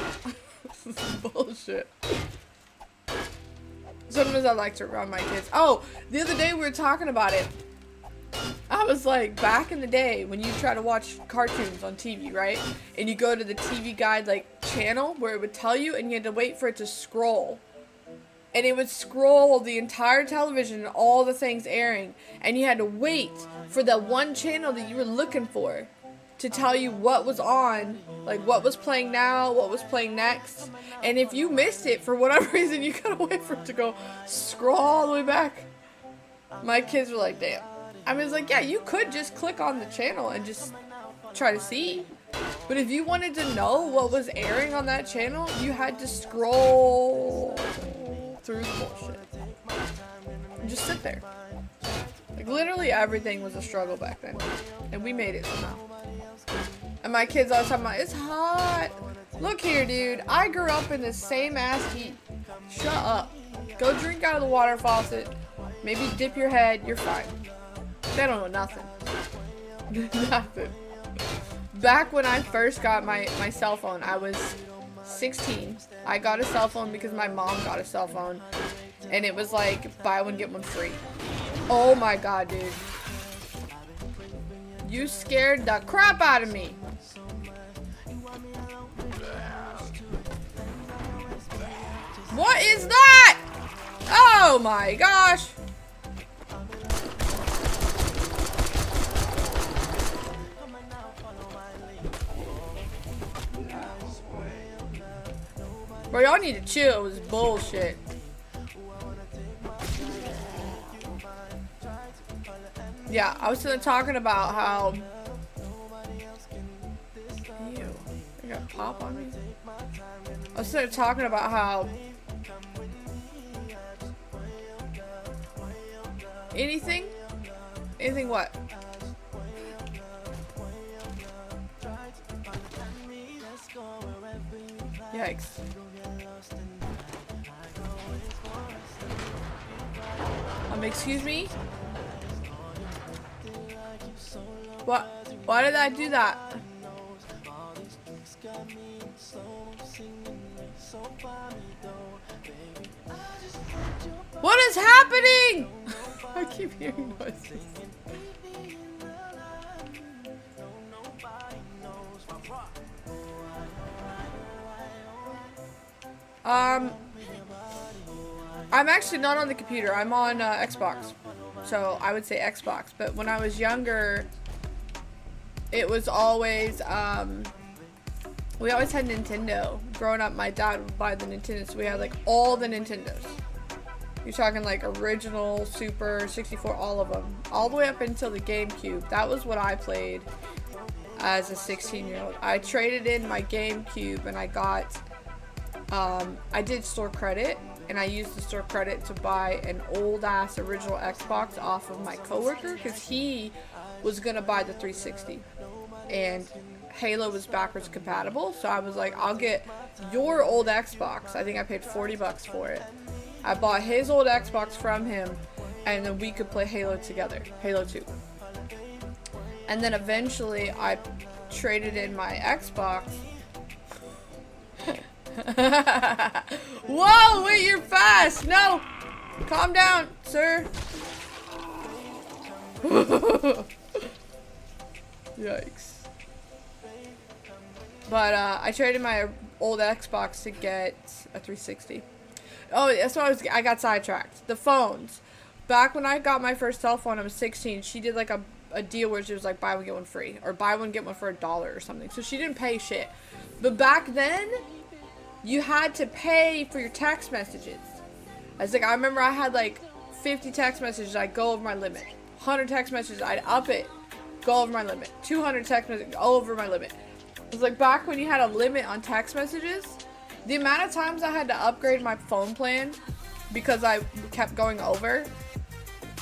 Bullshit. Sometimes I like to run my kids. Oh, the other day we were talking about it. I was like, back in the day when you try to watch cartoons on TV, right? And you go to the TV Guide like channel where it would tell you and you had to wait for it to scroll. And it would scroll the entire television and all the things airing. And you had to wait for that one channel that you were looking for to tell you what was on, like what was playing now, what was playing next. And if you missed it for whatever reason, you gotta wait for it to go scroll all the way back. My kids were like, damn. I was like, yeah, you could just click on the channel and just try to see. But if you wanted to know what was airing on that channel, you had to scroll through the bullshit. And just sit there. Like, literally everything was a struggle back then. And we made it somehow. And my kids always talking about, it's hot. Look here, dude. I grew up in the same ass heat. Shut up. Go drink out of the water faucet. Maybe dip your head. You're fine. They don't know nothing. Nothing. Back when I first got my cell phone, I was 16. I got a cell phone because my mom got a cell phone. And it was like, buy one, get one free. Oh my god, dude. You scared the crap out of me. What is that? Oh my gosh. Bro, y'all need to chill. It was bullshit. Yeah, I was talking about how... Ew. I got pop on me. I was talking about how... Anything? Anything what? Yikes. Excuse me? What? Why did I do that? What is happening? I keep hearing noises. I'm actually not on the computer. I'm on Xbox. So I would say Xbox. But when I was younger, it was always, we always had Nintendo. Growing up, my dad would buy the Nintendo, so we had like all the Nintendos. You're talking like original, Super, 64, all of them. All the way up until the GameCube. That was what I played as a 16-year-old. I traded in my GameCube and I got, I did store credit. And I used the store credit to buy an old-ass original Xbox off of my coworker because he was going to buy the 360. And Halo was backwards compatible, so I was like, I'll get your old Xbox. I think I paid 40 bucks for it. I bought his old Xbox from him, and then we could play Halo together, Halo 2. And then eventually I traded in my Xbox. Whoa, wait, you're fast. No, calm down, sir. Yikes. But I traded my old Xbox to get a 360. Oh, that's what I got sidetracked. The phones. Back when I got my first cell phone, I was 16. She did like a deal where she was like buy one get one free, or buy one get one for $1 or something. So she didn't pay shit. But back then, you had to pay for your text messages. I was like, I remember I had like 50 text messages, I'd go over my limit. 100 text messages, I'd up it, go over my limit. 200 text messages, go over my limit. It was like back when you had a limit on text messages, the amount of times I had to upgrade my phone plan because I kept going over.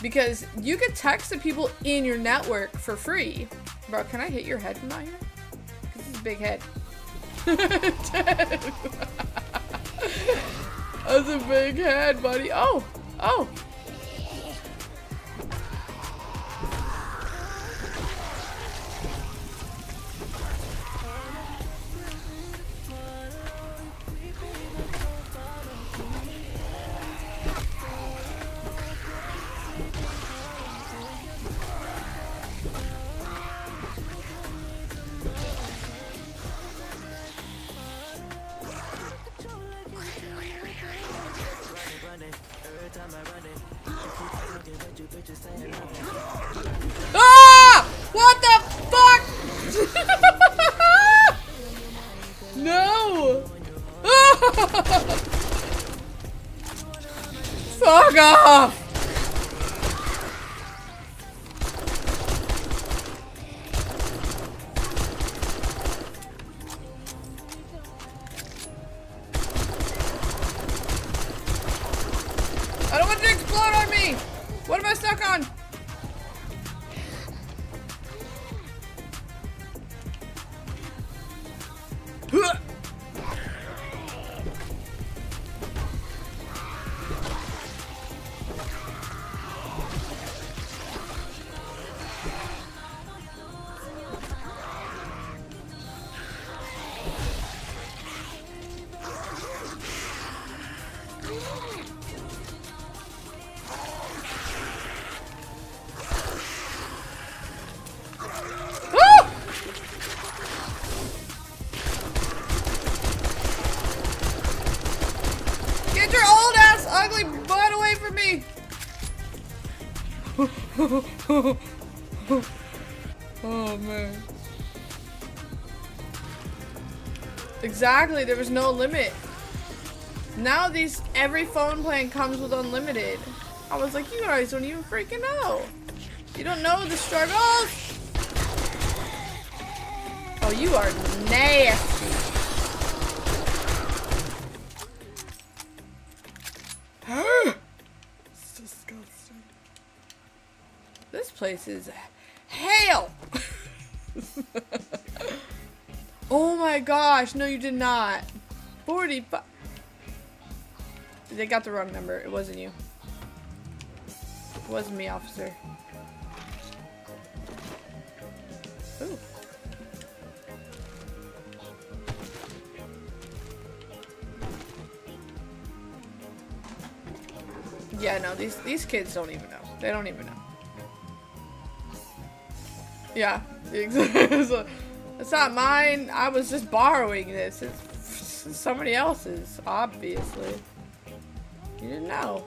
Because you could text the people in your network for free. Bro, can I hit your head from out here? This is a big head. That's a big head, buddy. Oh, oh. Ah! What the fuck? No! Fuck off! I don't want it to explode on me! What am I stuck on? Get your old ass ugly butt away from me! Oh man. Exactly, there was no limit. Now every phone plan comes with unlimited. I was like, you guys don't even freaking know. You don't know the struggles. Oh, you are nasty. It's disgusting. This place is hell. Oh my gosh, no you did not. 45. They got the wrong number. It wasn't you. It wasn't me, officer. Ooh. Yeah, no, these kids don't even know. They don't even know. Yeah, exactly. It's not mine. I was just borrowing this. It's somebody else's, obviously. You didn't know.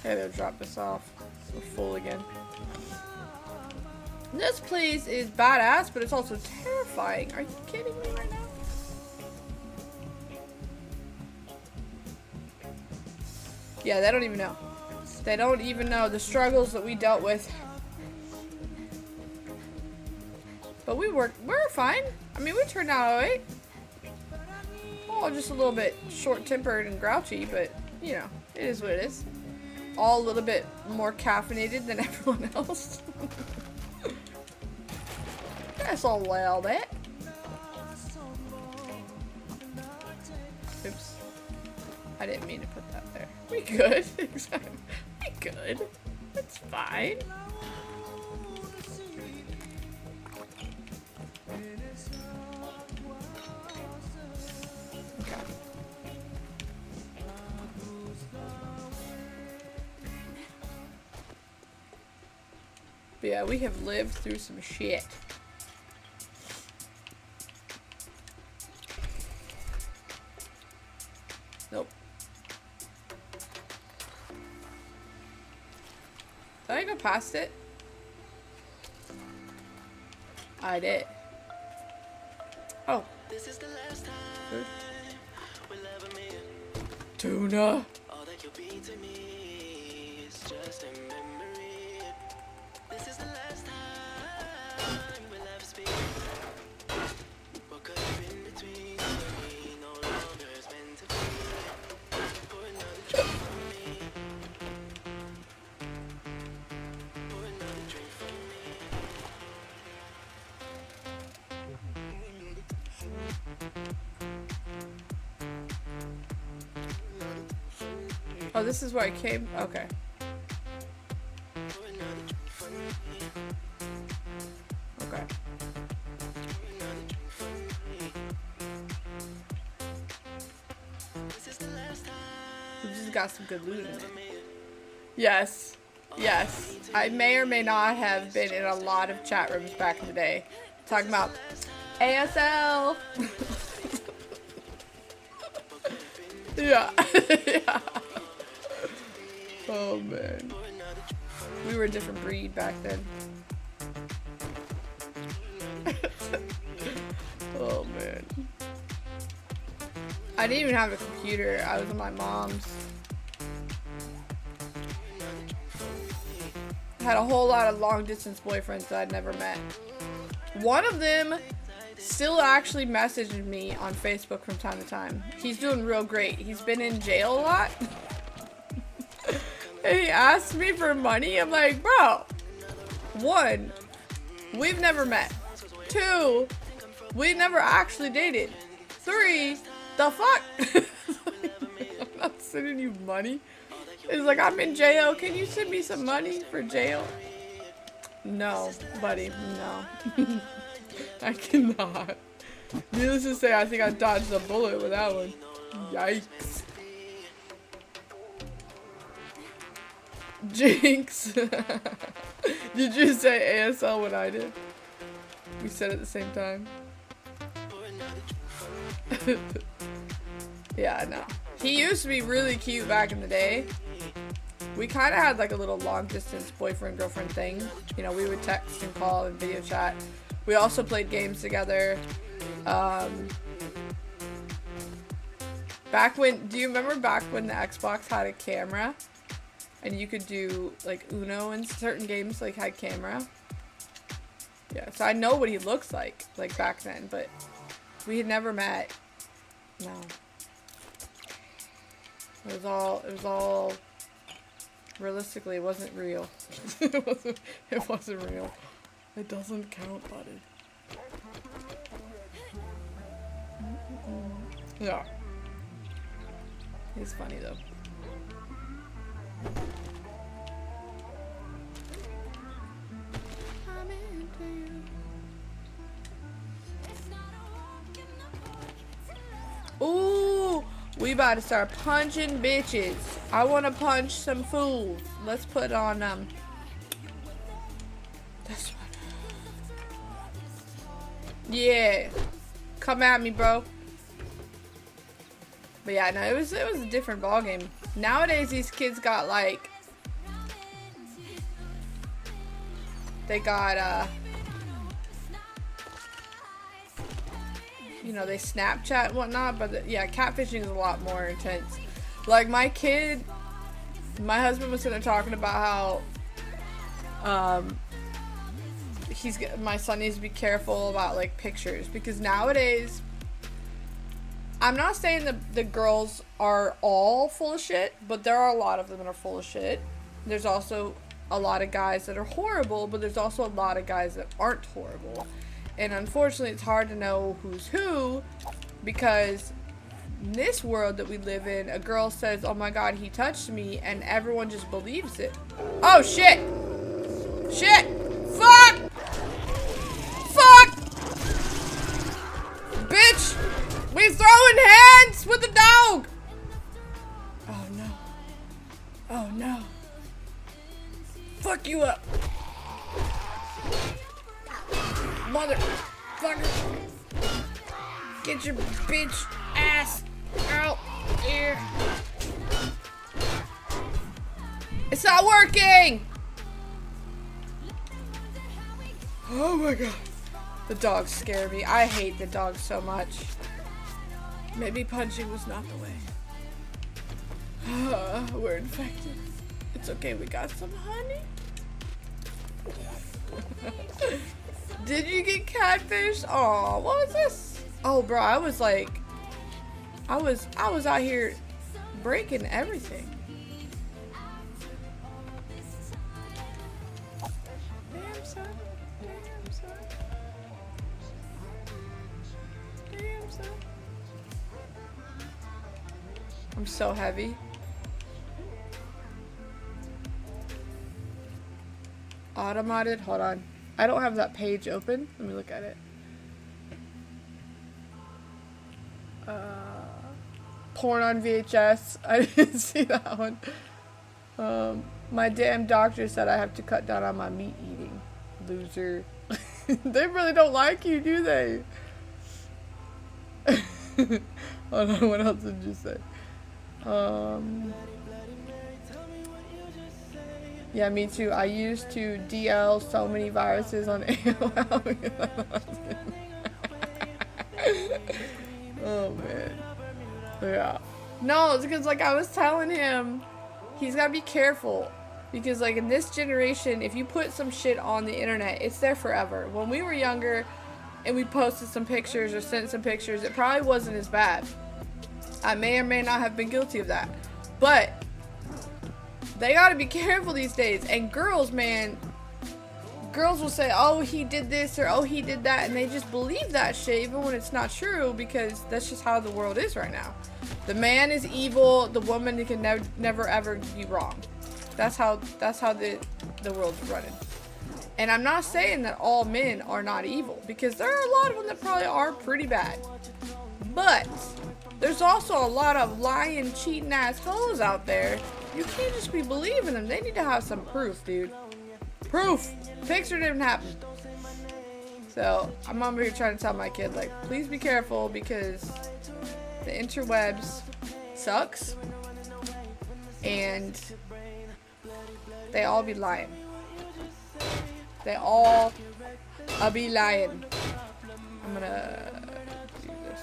Okay, they'll drop this off. We're full again. This place is badass, but it's also terrifying. Are you kidding me right now? Yeah, they don't even know. They don't even know the struggles that we dealt with. But we're fine. I mean, we turned out alright. Oh, just a little bit short-tempered and grouchy, but, you know, it is what it is. All a little bit more caffeinated than everyone else. That's all well, that. Oops. I didn't mean to put that there. We good. Exactly. We good. It's fine. Okay. But yeah, we have lived through some shit. Nope. Did I go past it? I did. Oh.
This is the last time we'll ever meet.
Tuna.
All that you'll be to me is just a memory. This is the last time we'll ever speak. What could have been between we no longer is meant to be. Pour another drink for me. Pour another drink for me.
Oh, this is where I came? Okay.
Pour another drink for me.
Okay.
Pour another drink for me. This is the last time.
We just got some good loot in it.
Ever meet.
Yes. Yes. I may or may not have been in a lot of chat rooms back in the day. Talking about ASL. Yeah. Yeah. Oh man. We were a different breed back then. Oh man. I didn't even have a computer. I was in my mom's. I had a whole lot of long distance boyfriends that I'd never met. One of them still actually messaged me on Facebook from time to time. He's doing real great. He's been in jail a lot. And he asked me for money. I'm like, bro, 1, we've never met. 2, we never actually dated. 3, the fuck? I'm not sending you money. He's like, I'm in jail. Can you send me some money for jail? No, buddy, no. I cannot. Needless to say, I think I dodged a bullet with that one. Yikes. Jinx. Did you say ASL when I did? We said it at the same time. Yeah, no. He used to be really cute back in the day. We kind of had like a little long distance boyfriend-girlfriend thing. You know, we would text and call and video chat. We also played games together. Back when, do you remember back when the Xbox had a camera? And you could do like Uno and certain games like had camera. Yeah, so I know what he looks like back then, but we had never met. No. It was all realistically, it wasn't real. it wasn't real. It doesn't count, buddy. Yeah. He's funny though. Ooh, we about to start punching bitches. I want to punch some fools. Let's put on this one. Yeah, come at me, bro. But yeah, no, it was a different ball game. Nowadays, these kids got like they got, you know, they Snapchat and whatnot, but yeah, catfishing is a lot more intense. Like my husband was sitting there talking about how, my son needs to be careful about like pictures, because nowadays, I'm not saying that the girls are all full of shit, but there are a lot of them that are full of shit. There's also a lot of guys that are horrible, but there's also a lot of guys that aren't horrible. And unfortunately, it's hard to know who's who, because in this world that we live in, a girl says, oh my god, he touched me, and everyone just believes it. Oh shit! Shit! Fuck! Fuck! Bitch! We throwing hands with the dog! Oh no. Oh no. Fuck you up. Motherfucker. Get your bitch ass out here. It's not working! Oh my god. The dogs scare me. I hate the dogs so much. Maybe punching was not the way. We're infected. It's okay, we got some honey. Did you get catfish? Oh, what was this? Oh, bro, I was out here breaking everything. Damn, son. Damn, son. Damn, son. I'm so heavy. Automated, hold on. I don't have that page open. Let me look at it. Porn on VHS. I didn't see that one. My damn doctor said I have to cut down on my meat eating. Loser. They really don't like you, do they? Hold on, what else did you say? Yeah, me too. I used to DL so many viruses on AOL. Oh man. Yeah. No, it's because like I was telling him, he's gotta be careful. Because like in this generation, if you put some shit on the internet, it's there forever. When we were younger and we posted some pictures or sent some pictures, it probably wasn't as bad. I may or may not have been guilty of that. But they gotta be careful these days. And girls, man, girls will say, oh, he did this or oh, he did that. And they just believe that shit even when it's not true, because that's just how the world is right now. The man is evil. The woman can never ever be wrong. That's how the world's running. And I'm not saying that all men are not evil, because there are a lot of them that probably are pretty bad. But there's also a lot of lying, cheating ass hoes out there. You can't just be believing them. They need to have some proof, dude. Proof! Picture didn't happen. So, I'm over here trying to tell my kid, like, please be careful, because the interwebs sucks. And they all be lying. They all be lying. I'm gonna do this.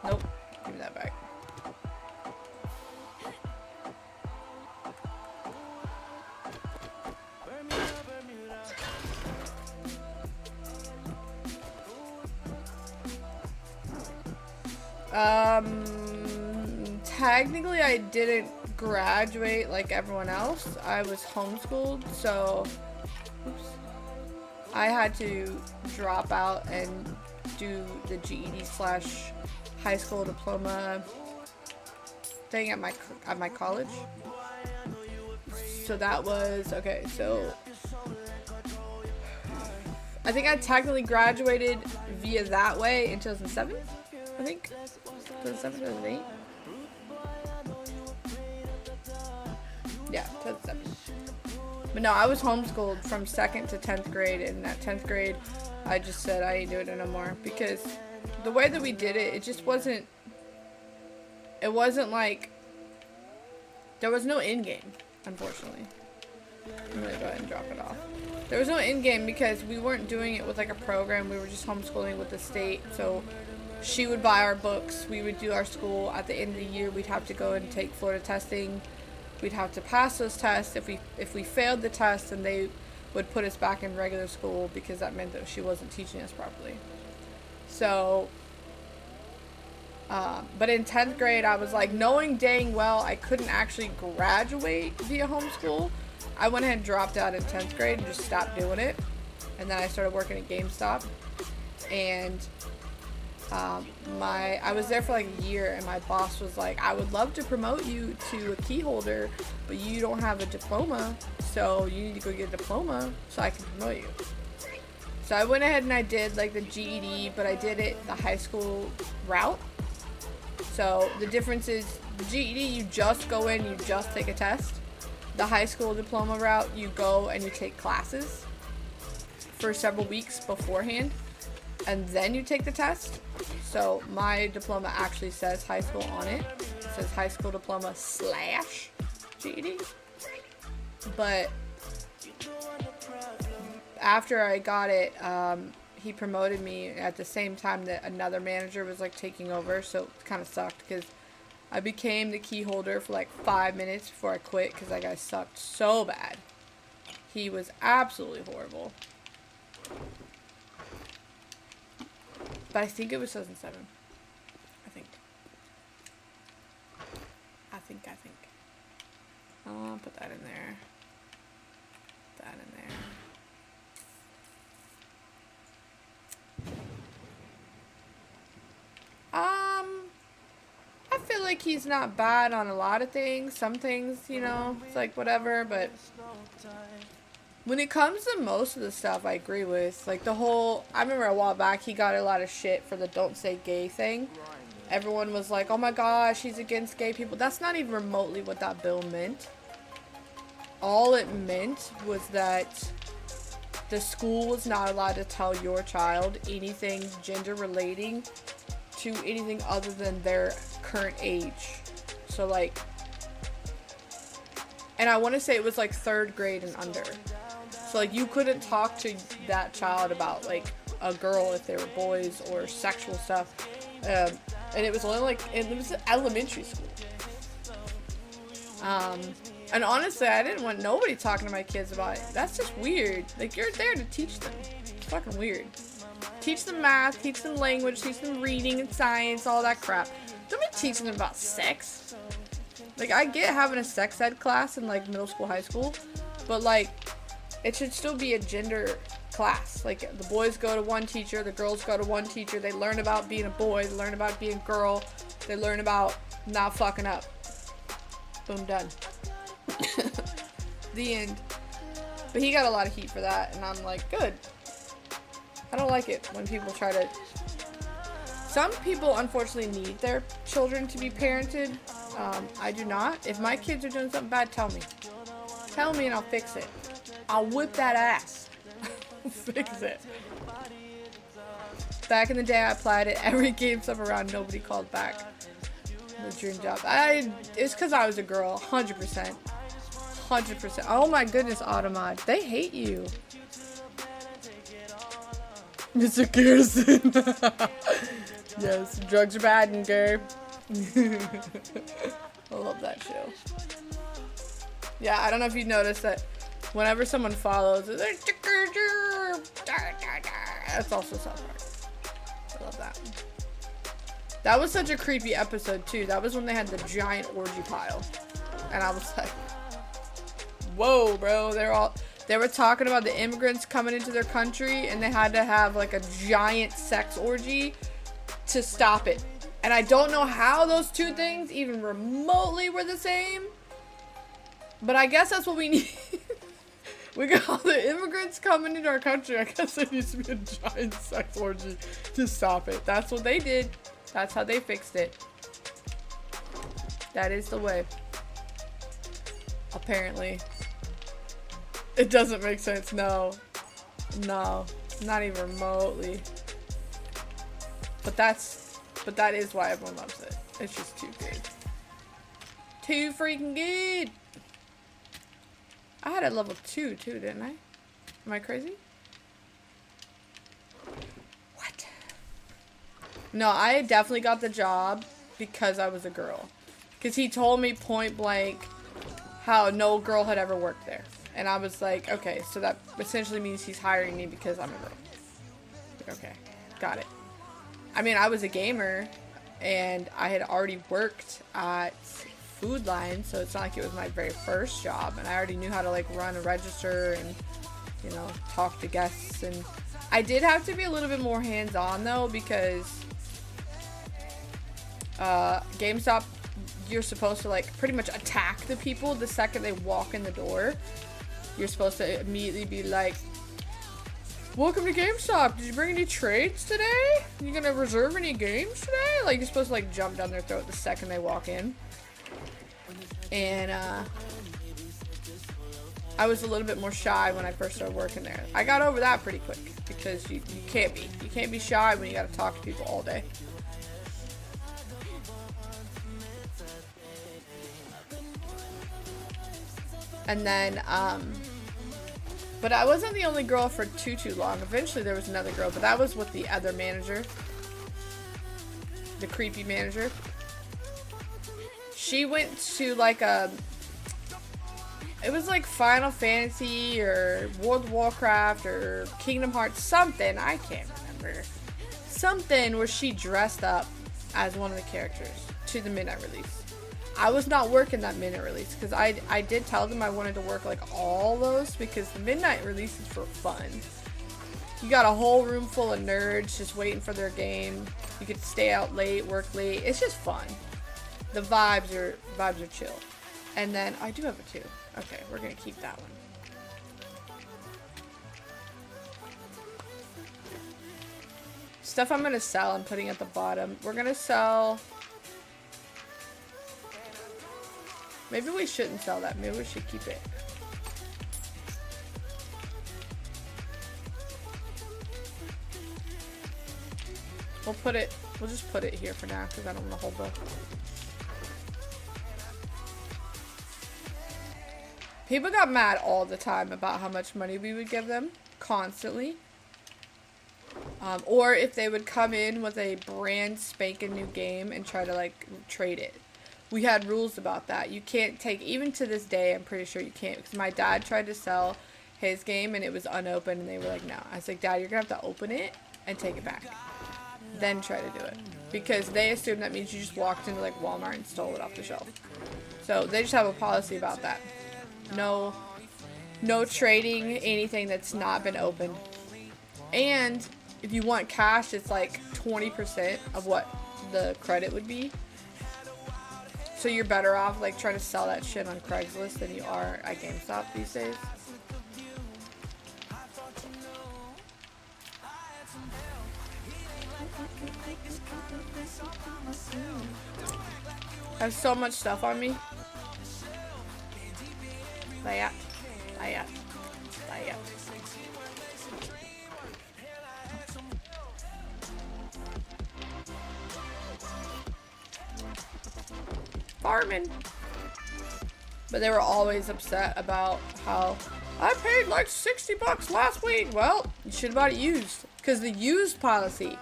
Nope. Give me that back. Technically I didn't graduate like everyone else. I was homeschooled, so oops, I had to drop out and do the GED / high school diploma thing at my college. So that was okay. So I think I technically graduated via that way in 2007. I think 2007, 2008. Yeah, 2007. But no, I was homeschooled from 2nd to 10th grade, and at 10th grade, I just said I ain't doing it no more, because the way that we did it, it just wasn't it wasn't like, there was no in-game, unfortunately. I'm gonna go ahead and drop it off. There was no in-game because we weren't doing it with like a program. We were just homeschooling with the state. So she would buy our books. We would do our school. At the end of the year, we'd have to go and take Florida testing. We'd have to pass those tests. If we failed the test, then they would put us back in regular school because that meant that she wasn't teaching us properly. So, but in 10th grade, I was like, knowing dang well I couldn't actually graduate via homeschool, I went ahead and dropped out in 10th grade and just stopped doing it. And then I started working at GameStop. And I was there for like a year, and my boss was like, I would love to promote you to a key holder, but you don't have a diploma, so you need to go get a diploma so I can promote you. So I went ahead and I did like the GED, but I did it the high school route. So the difference is the GED, you just go in, you just take a test. The high school diploma route, you go and you take classes for several weeks beforehand, and then you take the test. So my diploma actually says high school on it. It says high school diploma / GED. But after I got it, he promoted me at the same time that another manager was like taking over, so it kind of sucked because I became the key holder for like 5 minutes before I quit because that guy sucked so bad. He was absolutely horrible. But I think it was 2007. I think. I'll put that in there. Put that in there. I feel like he's not bad on a lot of things. Some things, you know, it's like whatever, but when it comes to most of the stuff, I agree with. Like the whole, I remember a while back, he got a lot of shit for the don't say gay thing. Everyone was like, oh my gosh, he's against gay people. That's not even remotely what that bill meant. All it meant was that the school was not allowed to tell your child anything gender relating to anything other than their current age. So like, and I want to say it was like 3rd grade and under. So like you couldn't talk to that child about like a girl if they were boys or sexual stuff. And it was only like, it was elementary school. And honestly, I didn't want nobody talking to my kids about it. That's just weird. Like, you're there to teach them. It's fucking weird. Teach them math, teach them language, teach them reading and science, all that crap. Don't be teaching them about sex. Like, I get having a sex ed class in, like, middle school, high school. But, like, it should still be a gender class. Like, the boys go to one teacher, the girls go to one teacher. They learn about being a boy, they learn about being a girl. They learn about not fucking up. Boom, done. The end. But he got a lot of heat for that, and I'm like, good. I don't like it when people try to... Some people, unfortunately, need their children to be parented. I do not. If my kids are doing something bad, tell me. Tell me and I'll fix it. I'll whip that ass. Fix it. Back in the day, I applied at every GameStop around. Nobody called back. The dream job. It's because I was a girl. 100%. 100%. Oh my goodness, Automod. They hate you. Mr. Garrison. Yes, drugs are bad and gay. I love that show. Yeah, I don't know if you noticed that whenever someone follows, it's like, that's also South Park. I love that. That was such a creepy episode too. That was when they had the giant orgy pile. And I was like, whoa, bro. They were talking about the immigrants coming into their country, and they had to have like a giant sex orgy to stop it. And I don't know how those two things even remotely were the same, but I guess that's what we need. We got all the immigrants coming into our country. I guess there needs to be a giant sex orgy to stop it. That's what they did. That's how they fixed it. That is the way. Apparently. It doesn't make sense. No. No. Not even remotely. But that is why everyone loves it. It's just too good. Too freaking good. I had a level 2 too, didn't I? Am I crazy? What? No, I definitely got the job because I was a girl. Because he told me point blank how no girl had ever worked there. And I was like, okay, so that essentially means he's hiring me because I'm a girl. Okay, got it. I mean, I was a gamer, and I had already worked at Food Lion, so it's not like it was my very first job, and I already knew how to, like, run a register and, you know, talk to guests, and I did have to be a little bit more hands-on, though, because GameStop, you're supposed to, like, pretty much attack the people the second they walk in the door. You're supposed to immediately be like, welcome to GameStop. Did you bring any trades today? You gonna reserve any games today? Like, you're supposed to, like, jump down their throat the second they walk in. And, I was a little bit more shy when I first started working there. I got over that pretty quick because you can't be. You can't be shy when you gotta talk to people all day. And then, but I wasn't the only girl for too long. Eventually there was another girl, but that was with the other manager. The creepy manager. She went to like it was like Final Fantasy or World of Warcraft or Kingdom Hearts, something, I can't remember. Something where she dressed up as one of the characters to the midnight release. I was not working that midnight release because I did tell them I wanted to work like all those because the midnight release is for fun. You got a whole room full of nerds just waiting for their game. You could stay out late, work late. It's just fun. The vibes are chill. And then I do have a 2. Okay, we're gonna keep that one. Stuff I'm gonna sell, I'm putting at the bottom. We're gonna sell. Maybe we shouldn't sell that. Maybe we should keep it. We'll just put it here for now because I don't want to hold the. People got mad all the time about how much money we would give them constantly. Or if they would come in with a brand spanking new game and try to like trade it. We had rules about that. You can't take, even to this day, I'm pretty sure you can't, because my dad tried to sell his game and it was unopened and they were like, no. I was like, Dad, you're going to have to open it and take it back. Then try to do it. Because they assume that means you just walked into like Walmart and stole it off the shelf. So they just have a policy about that. No trading anything that's not been opened. And if you want cash, it's like 20% of what the credit would be. So you're better off like trying to sell that shit on Craigslist than you are at GameStop these days. I have so much stuff on me. Layup. Farming. But they were always upset about how I paid like $60 last week. Well, you should have bought it used. Because the used policy,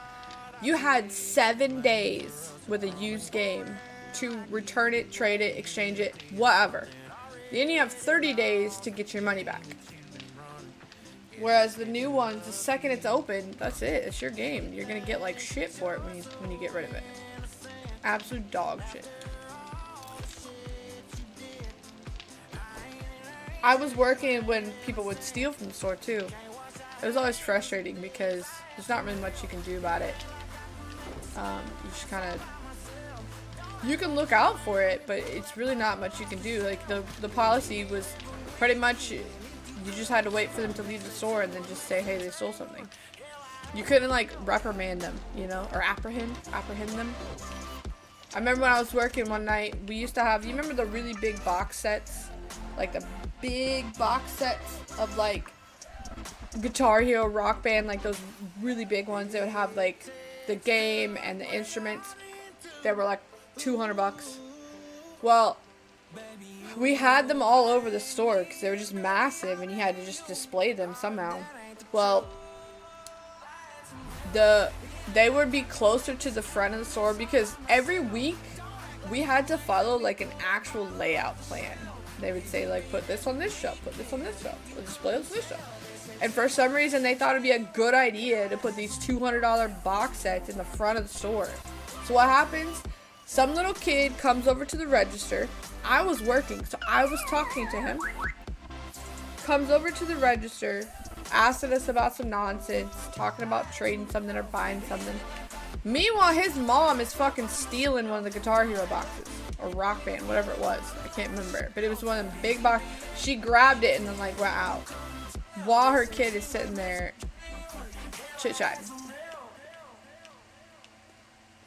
you had 7 days with a used game to return it, trade it, exchange it, whatever. Then you have 30 days to get your money back. Whereas the new ones, the second it's open, that's it. It's your game. You're gonna get like shit for it when you get rid of it. Absolute dog shit. I was working when people would steal from the store too. It was always frustrating because there's not really much you can do about it. You just kind of, you can look out for it, but it's really not much you can do. Like the policy was pretty much, you just had to wait for them to leave the store and then just say, hey, they stole something. You couldn't like reprimand them, you know, or apprehend them. I remember when I was working one night, we used to have, you remember the really big box sets? Like the big box sets of like Guitar Hero, Rock Band, like those really big ones. They would have like the game and the instruments. They were like $200. Well, we had them all over the store because they were just massive and you had to just display them somehow. Well, they would be closer to the front of the store because every week we had to follow like an actual layout plan. They would say like, put this on this shelf, put this on this shelf, or display this on this shelf. And for some reason they thought it'd be a good idea to put these $200 box sets in the front of the store. So what happens? Some little kid comes over to the register. I was working, so I was talking to him. Comes over to the register, asking us about some nonsense, talking about trading something or buying something. Meanwhile, his mom is fucking stealing one of the Guitar Hero boxes. Or Rock Band, whatever it was. I can't remember. But it was one of them big boxes. She grabbed it and then like went out. While her kid is sitting there chit-chatting.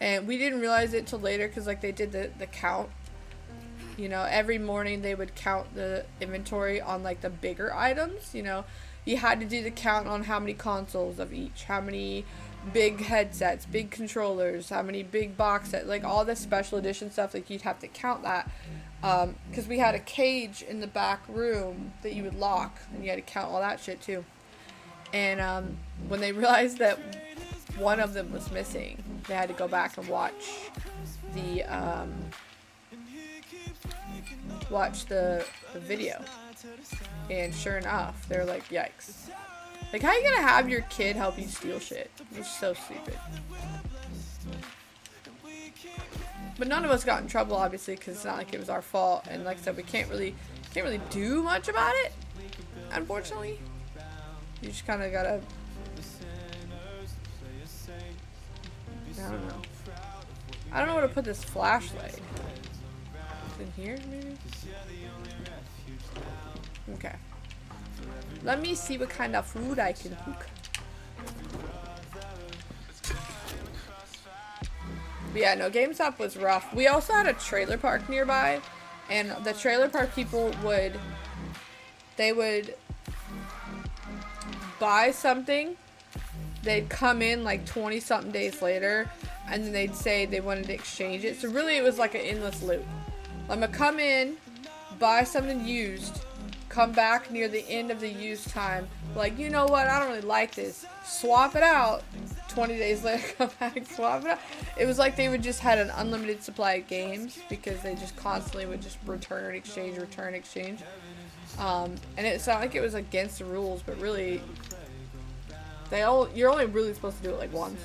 And we didn't realize it till later because like they did the count. You know, every morning they would count the inventory on like the bigger items. You know, you had to do the count on how many consoles of each, how many big headsets, big controllers, how many big box sets, like all the special edition stuff. Like you'd have to count that because we had a cage in the back room that you would lock, and you had to count all that shit too. And when they realized that one of them was missing, they had to go back and watch the video. And sure enough, they're like, yikes. Like, how are you gonna have your kid help you steal shit? It's so stupid. But none of us got in trouble, obviously, because it's not like it was our fault. And like I said, we can't really do much about it, unfortunately. You just kind of gotta. I don't know where to put this flashlight. It's in here, maybe? Okay. Let me see what kind of food I can cook. But yeah, no, GameStop was rough. We also had a trailer park nearby, and the trailer park people would buy something. They'd come in like 20 something days later, and then they'd say they wanted to exchange it. So really it was like an endless loop. I'm gonna come in, buy something used, come back near the end of the use time, like, you know what, I don't really like this, swap it out. 20 days later, come back, swap it out. It was like they would just had an unlimited supply of games because they just constantly would just return, exchange. And it's not like it was against the rules, but really, you're only really supposed to do it like once.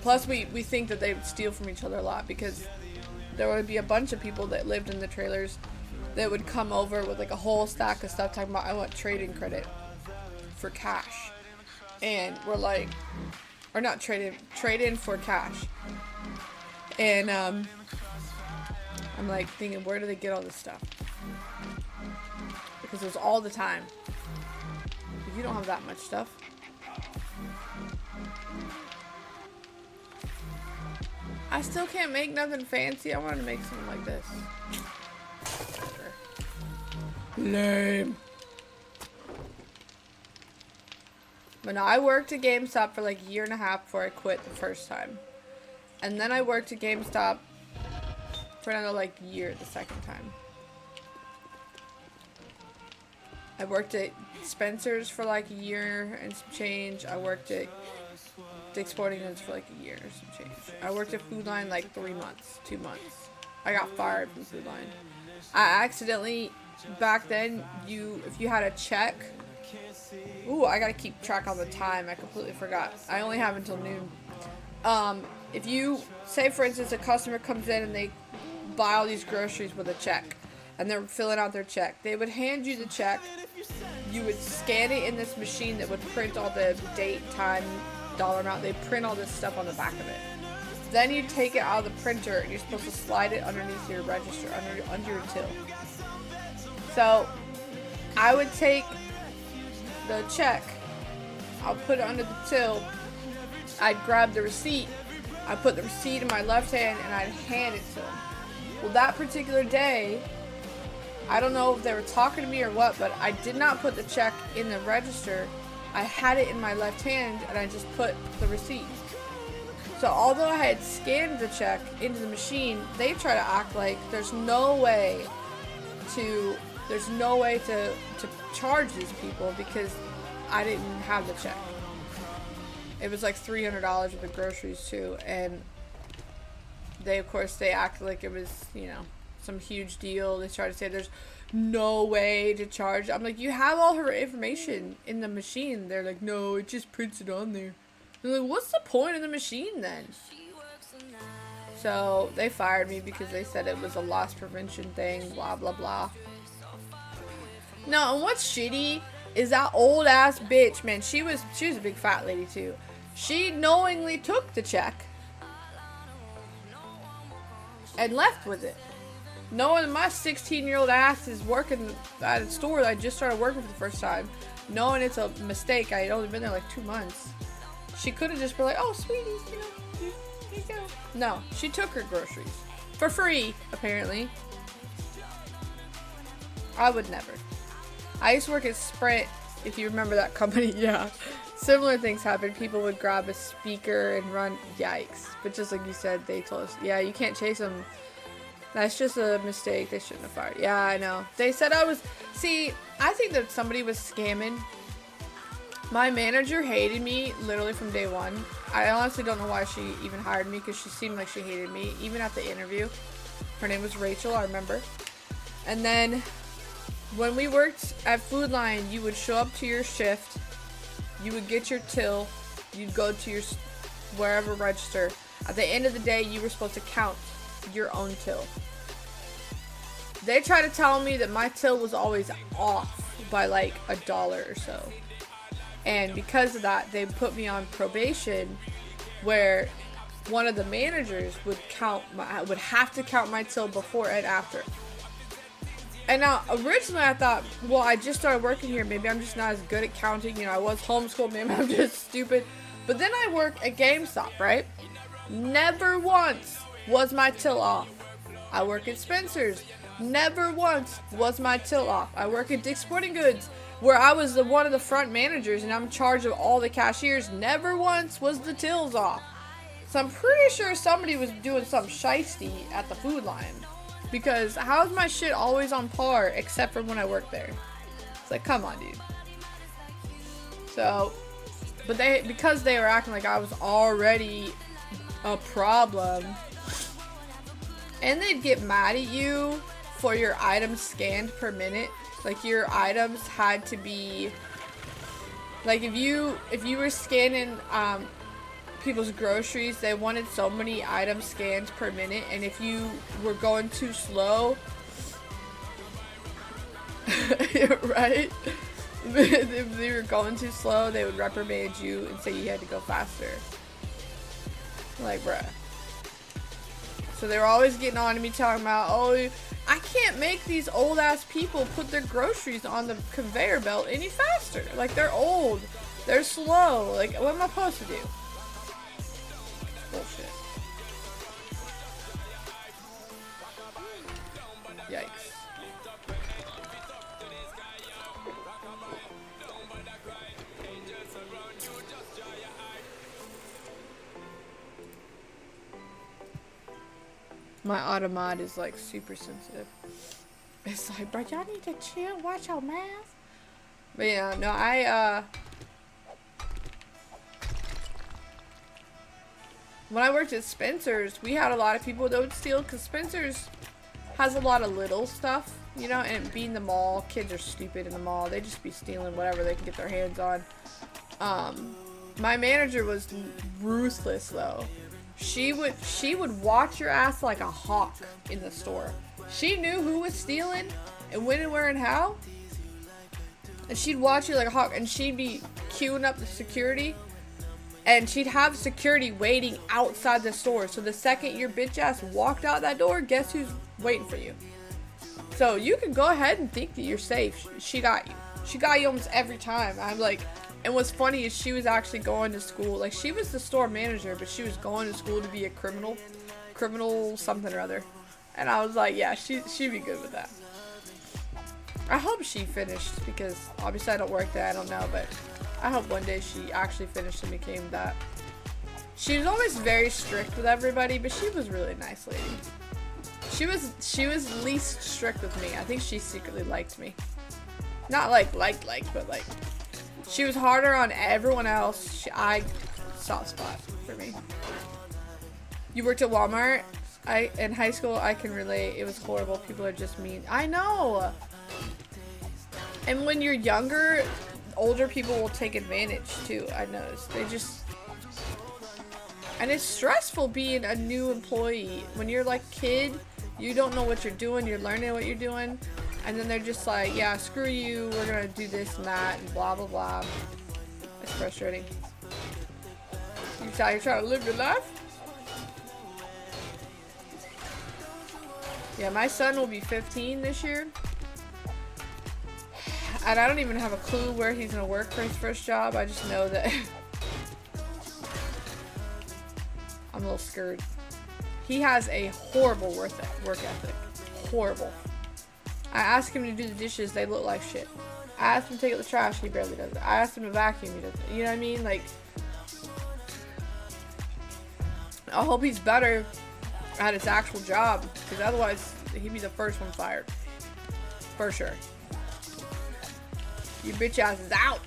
Plus, we think that they would steal from each other a lot because there would be a bunch of people that lived in the trailers that would come over with like a whole stack of stuff talking about, I want trading credit for cash. And we're like, or not trade in for cash. And I'm like thinking, where do they get all this stuff? Because it was all the time. You don't have that much stuff. I still can't make nothing fancy. I wanted to make something like this. Lame. But no, I worked at GameStop for like a year and a half before I quit the first time. And then I worked at GameStop for another like year the second time. I worked at Spencer's for like a year and some change. I worked at Dick's Sporting Goods for like a year or some change. I worked at Food Line like 2 months. I got fired from Food Line. I accidentally, back then, if you had a check. Ooh, I gotta keep track of the time. I completely forgot. I only have until noon. If you, say for instance, a customer comes in and they buy all these groceries with a check, and they're filling out their check, they would hand you the check. You would scan it in this machine that would print all the date, time, dollar amount. They print all this stuff on the back of it. Then you take it out of the printer and you're supposed to slide it underneath your register, under your till. So I would take the check, I'll put it under the till, I'd grab the receipt, I'd put the receipt in my left hand and I'd hand it to them. Well, that particular day, I don't know if they were talking to me or what, but I did not put the check in the register I had it in my left hand and I just put the receipt. So although I had scanned the check into the machine, they try to act like there's no way to charge these people because I didn't have the check. It was like $300 worth of groceries too, and they act like it was, you know, some huge deal. They try to say there's no way to charge. I'm like, you have all her information in the machine. They're like, no, it just prints it on there. They're like, what's the point of the machine then? So they fired me because they said it was a loss prevention thing, blah blah blah. No, and what's shitty is that old ass bitch, man. She was a big fat lady too. She knowingly took the check and left with it, knowing my 16-year-old ass is working at a store that I just started working for the first time, knowing it's a mistake. I had only been there like 2 months. She could have just been like, oh, sweetie, you know, here you go. No, she took her groceries for free, apparently. I would never. I used to work at Sprint, if you remember that company. Yeah, similar things happened. People would grab a speaker and run. Yikes. But just like you said, they told us, yeah, you can't chase them. That's just a mistake. They shouldn't have fired. Yeah, I know. They said I was, see, I think that somebody was scamming. My manager hated me literally from day one. I honestly don't know why she even hired me, because she seemed like she hated me even at the interview. Her name was Rachel, I remember. And then when we worked at Food Lion, you would show up to your shift, you would get your till, you'd go to your wherever register. At the end of the day, you were supposed to count your own till. They tried to tell me that my till was always off by like $1 or so. And because of that, they put me on probation, where one of the managers would have to count my till before and after. And now, originally I thought, well, I just started working here. Maybe I'm just not as good at counting. You know, I was homeschooled. Maybe I'm just stupid. But then I work at GameStop, right? Never once was my till off. I work at Spencer's. Never once was my till off. I work at Dick's Sporting Goods, where I was one of the front managers and I'm in charge of all the cashiers. Never once was the tills off. So I'm pretty sure somebody was doing some shiesty at the Food Lion. Because how's my shit always on par except for when I work there? It's like, come on, dude. So, but because they were acting like I was already a problem, and they'd get mad at you for your items scanned per minute. Like, your items had to be, like, if you were scanning people's groceries, they wanted so many items scanned per minute, and if you were going too slow, right? If they were going too slow, they would reprimand you and say you had to go faster. Like, bruh. So they were always getting on to me talking about, oh, I can't make these old ass people put their groceries on the conveyor belt any faster. Like, they're old, they're slow. Like, what am I supposed to do? Bullshit. Yikes. My Automod is like super sensitive. It's like, bro, y'all need to chill, watch your mouth. But yeah, no, when I worked at Spencer's, we had a lot of people that would steal, because Spencer's has a lot of little stuff, you know, and being the mall, kids are stupid in the mall. They just be stealing whatever they can get their hands on. My manager was ruthless though. She would watch your ass like a hawk in the store. She knew who was stealing and when and where and how. And she'd watch you like a hawk, and she'd be queuing up the security. And she'd have security waiting outside the store. So the second your bitch ass walked out that door, guess who's waiting for you? So you can go ahead and think that you're safe. She got you. She got you almost every time. I'm like, and what's funny is she was actually going to school. Like, she was the store manager, but she was going to school to be a criminal something or other. And I was like, yeah, she'd be good with that. I hope she finished, because obviously I don't work there. I don't know, but I hope one day she actually finished and became that. She was always very strict with everybody, but she was really a nice lady. She was least strict with me. I think she secretly liked me. Not like, but like, she was harder on everyone else. Soft spot for me. You worked at Walmart? In high school, I can relate. It was horrible. People are just mean. I know! And when you're younger, older people will take advantage too, I noticed. They just... And it's stressful being a new employee. When you're like kid, you don't know what you're doing, you're learning what you're doing, and then they're just like, yeah, screw you, we're gonna do this and that, and blah blah blah. It's frustrating. You're trying to live your life? Yeah, my son will be 15 this year. And I don't even have a clue where he's gonna work for his first job. I just know that I'm a little scared. He has a horrible work ethic. Horrible. I ask him to do the dishes, they look like shit. I asked him to take out the trash, he barely does it. I asked him to vacuum, he does it. You know what I mean? Like, I hope he's better at his actual job, because otherwise he'd be the first one fired. For sure. Your bitch ass is out.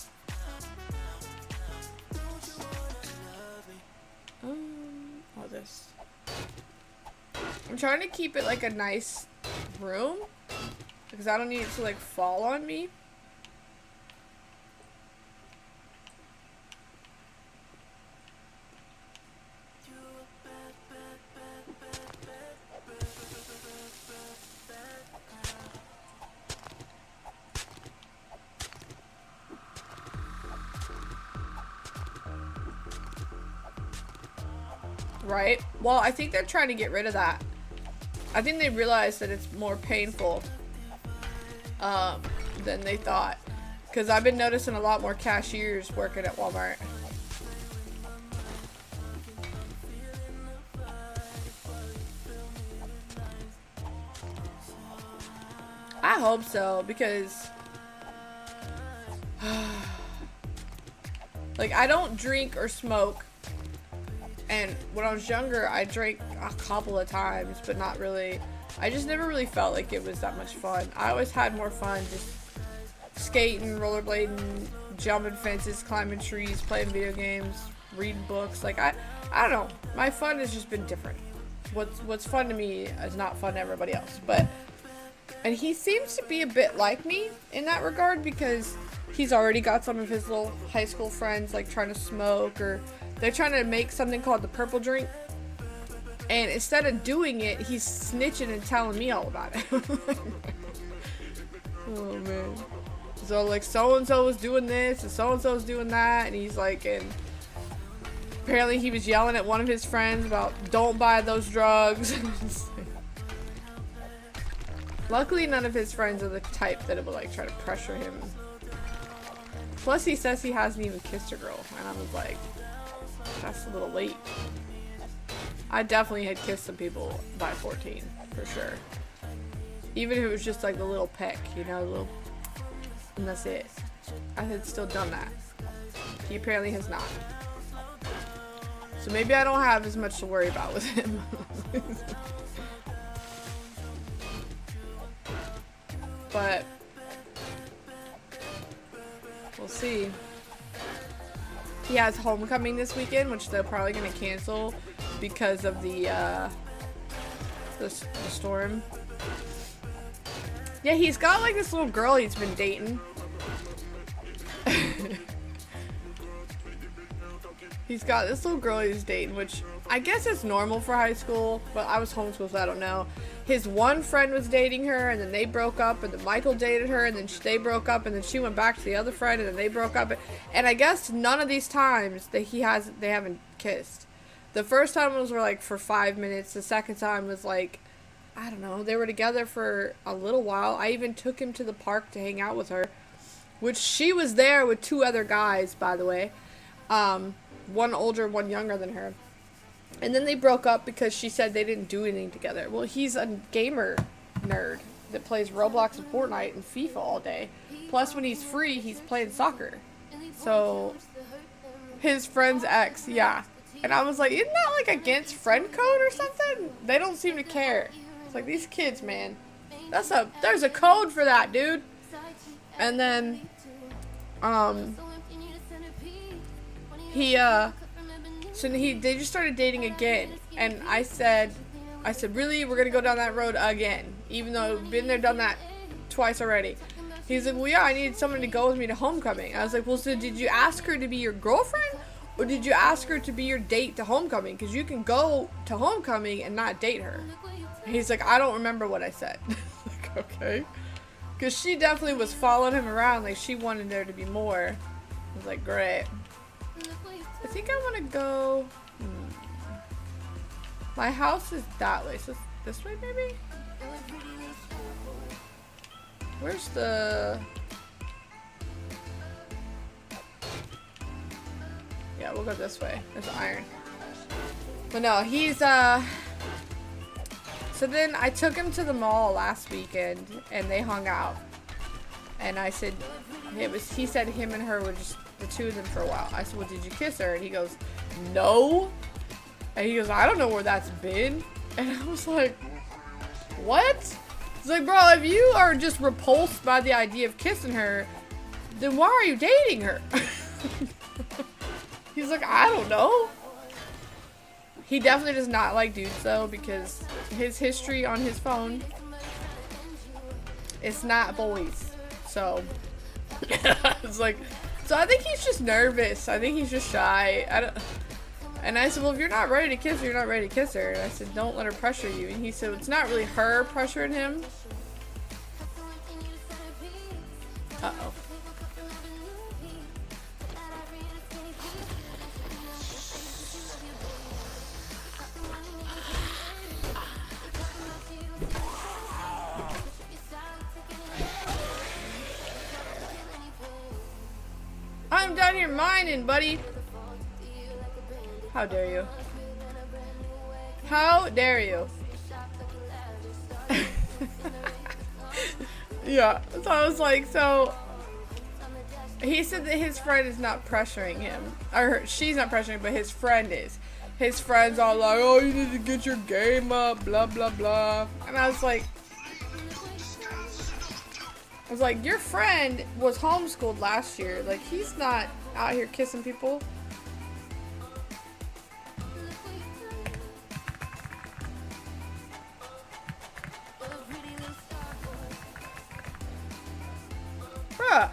All this. I'm trying to keep it like a nice room, because I don't need it to like fall on me. Right? Well, I think they're trying to get rid of that. I think they realized that it's more painful than they thought. Because I've been noticing a lot more cashiers working at Walmart. I hope so, because like, I don't drink or smoke. And when I was younger, I drank a couple of times, but not really. I just never really felt like it was that much fun. I always had more fun just skating, rollerblading, jumping fences, climbing trees, playing video games, reading books. Like, I don't know. My fun has just been different. What's fun to me is not fun to everybody else. And he seems to be a bit like me in that regard, because he's already got some of his little high school friends like trying to smoke, or they're trying to make something called the purple drink. And instead of doing it, he's snitching and telling me all about it. Oh man. So like, so-and-so was doing this and so-and-so was doing that, and he's like, and apparently he was yelling at one of his friends about don't buy those drugs. Luckily none of his friends are the type that would like try to pressure him. Plus he says he hasn't even kissed a girl, and I was like, that's a little late. I definitely had kissed some people by 14, for sure. Even if it was just like a little peck, you know, a little, and that's it. I had still done that. He apparently has not. So maybe I don't have as much to worry about with him. But we'll see. He has homecoming this weekend, which they're probably gonna cancel because of the storm. Yeah, he's got like this little girl he's been dating. He's got this little girl he's dating, which I guess is normal for high school, but I was homeschooled, so I don't know. His one friend was dating her, and then they broke up, and then Michael dated her, and then they broke up, and then she went back to the other friend, and then they broke up. And I guess none of these times that they haven't kissed. The first time was like for 5 minutes. The second time was like, I don't know, they were together for a little while. I even took him to the park to hang out with her, which she was there with 2 other guys, by the way. One older, one younger than her. And then they broke up because she said they didn't do anything together. Well, he's a gamer nerd that plays Roblox and Fortnite and FIFA all day. Plus, when he's free, he's playing soccer. So his friend's ex, yeah. And I was like, isn't that like against friend code or something? They don't seem to care. It's like these kids, man. There's a code for that, dude. And then they just started dating again. And I said, really, we're gonna go down that road again, even though I've been there, done that twice already. He's like, well, yeah, I needed someone to go with me to homecoming. I was like, well, so did you ask her to be your girlfriend, or did you ask her to be your date to homecoming? Because you can go to homecoming and not date her. And he's like, I don't remember what I said. Like, okay. Because she definitely was following him around, like she wanted there to be more. I was like, great. I think I want to go. My house is that way, so this way maybe? Where's the... Yeah, we'll go this way. There's iron. But no, he's, So then I took him to the mall last weekend, and they hung out. And I said, he said him and her were just the two of them for a while. I said, well, did you kiss her? And he goes, no. And he goes, I don't know where that's been. And I was like, what? He's like, bro, if you are just repulsed by the idea of kissing her, then why are you dating her? He's like, I don't know. He definitely does not like dudes though, because his history on his phone, it's not boys. So, it's like, so I think he's just nervous. I think he's just shy. And I said, well, if you're not ready to kiss her, you're not ready to kiss her. And I said, don't let her pressure you. And he said, it's not really her pressuring him. Uh-oh. I'm down here mining, buddy. How dare you? How dare you? Yeah, so I was like, so he said that his friend is not pressuring him, or she's not pressuring, but his friend is. His friend's all like, oh, you need to get your game up, blah blah blah. And I was like, your friend was homeschooled last year. Like, he's not out here kissing people. Bruh.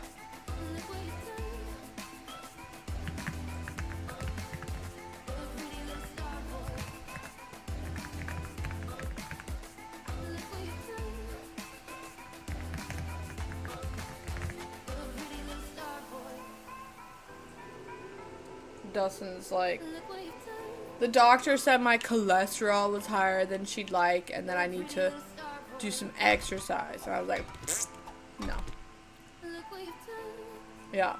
Dustin's like, the doctor said my cholesterol was higher than she'd like, and that I need to do some exercise. And I was like, no. Yeah.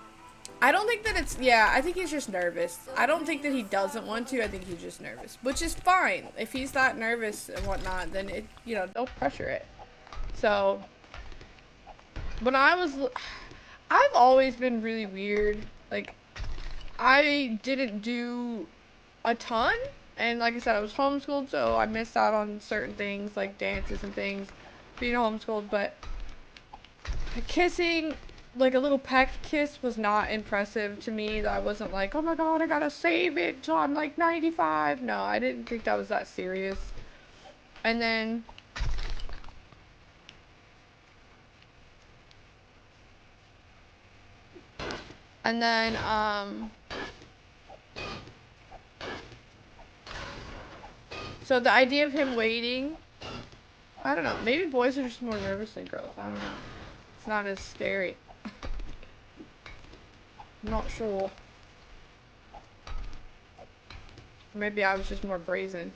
I don't think that it's, yeah, I think he's just nervous. I don't think that he doesn't want to. I think he's just nervous, which is fine. If he's that nervous and whatnot, then it, you know, don't pressure it. So, when I've always been really weird. Like, I didn't do a ton, and like I said, I was homeschooled, so I missed out on certain things like dances and things being homeschooled. But kissing, like a little peck kiss, was not impressive to me. I wasn't like, oh my god, I gotta save it till I'm like 95. No, I didn't think that was that serious. And then so the idea of him waiting, I don't know, maybe boys are just more nervous than girls. I don't know. It's not as scary. I'm not sure. Maybe I was just more brazen.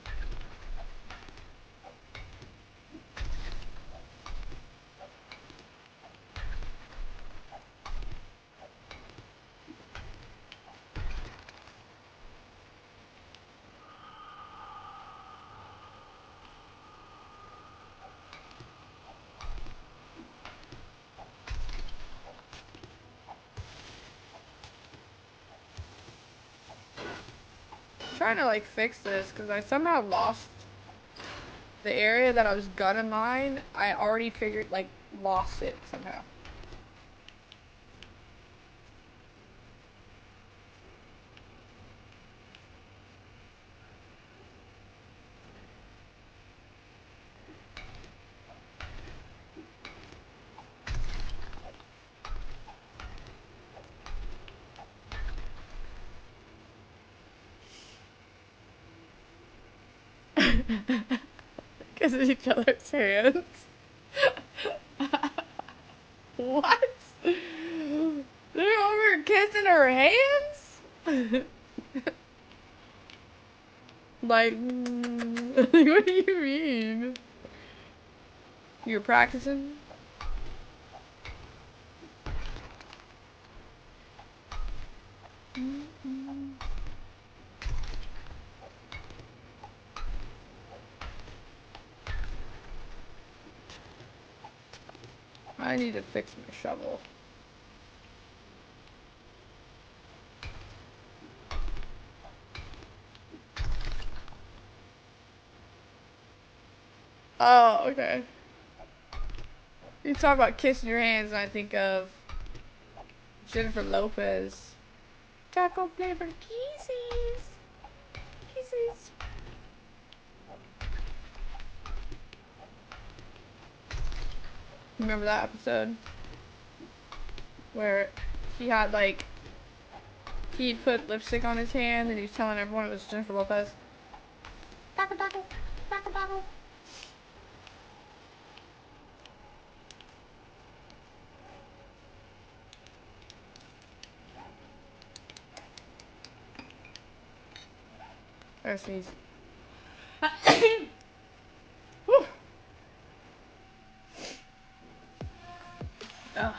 trying to like fix this because I somehow lost the area that I was gonna mine. I already figured, like, lost it somehow. Because of each other's hands. What? They're over kissing her hands? Like, what do you mean? You're practicing? I need to fix my shovel. Oh, okay. You talk about kissing your hands, and I think of Jennifer Lopez. Taco flavored kisses. Kisses. Remember that episode? Where he had, like, he'd put lipstick on his hand and he was telling everyone it was Jennifer Lopez. Taco, taco, taco, taco. I sneeze. Whew. Ugh.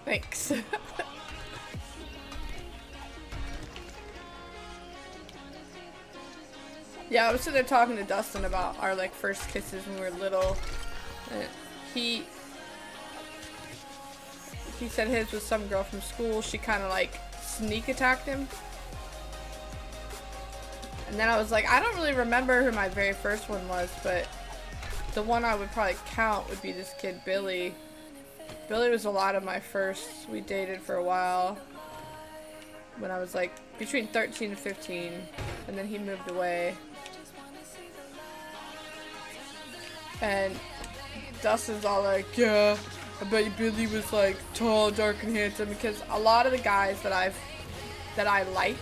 Thanks. Yeah, I was sitting there talking to Dustin about our, like, first kisses when we were little. And he said his was some girl from school. She kind of, like, sneak attacked him. And then I was like, I don't really remember who my very first one was, but the one I would probably count would be this kid, Billy. Billy was a lot of my firsts. We dated for a while when I was, like, between 13 and 15, and then he moved away. And Dustin's all like, yeah, I bet you Billy was, like, tall, dark, and handsome, because a lot of the guys that I like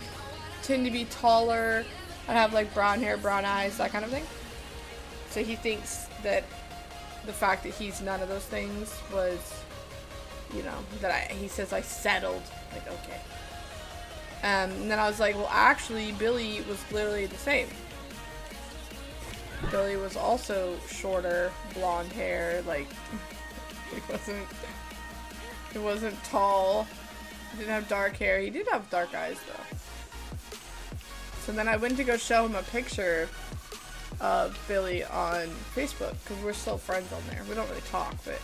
tend to be taller, and have, like, brown hair, brown eyes, that kind of thing. So he thinks that the fact that he's none of those things was, you know, he says I settled. Like, okay. And then I was like, well, actually, Billy was literally the same. Billy was also shorter, blonde hair, like, he wasn't tall, he didn't have dark hair, he did have dark eyes, though. So then I went to go show him a picture of Billy on Facebook, because we're still friends on there. We don't really talk, but...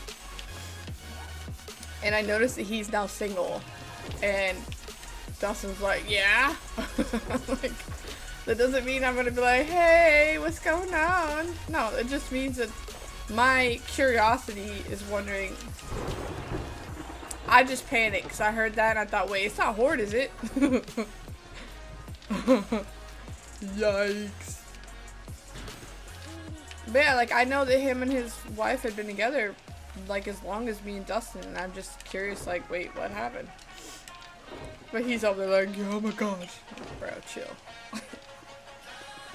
And I noticed that he's now single, and Dustin's like, yeah? Like, that doesn't mean I'm gonna be like, hey, what's going on? No, it just means that my curiosity is wondering. I just panicked, because I heard that, and I thought, wait, it's not Horde, is it? Yikes. But yeah, like, I know that him and his wife had been together, like, as long as me and Dustin, and I'm just curious, like, wait, what happened? But he's over there like, oh my gosh. Bro, chill.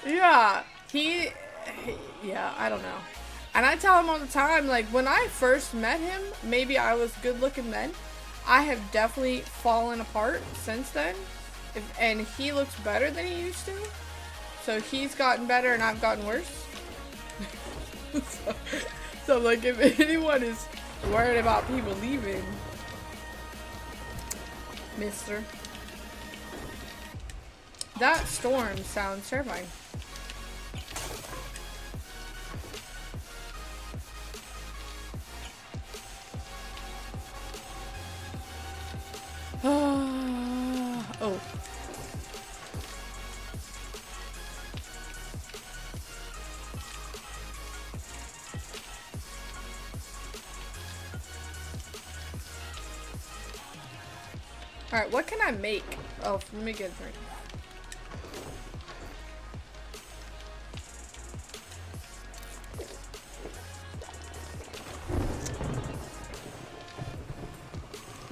Yeah, yeah, I don't know. And I tell him all the time, like, when I first met him, maybe I was good looking then. I have definitely fallen apart since then. And he looks better than he used to. So he's gotten better and I've gotten worse. So, like, if anyone is worried about people leaving, mister. That storm sounds terrifying. Oh. Alright, what can I make? Oh, let me get a drink.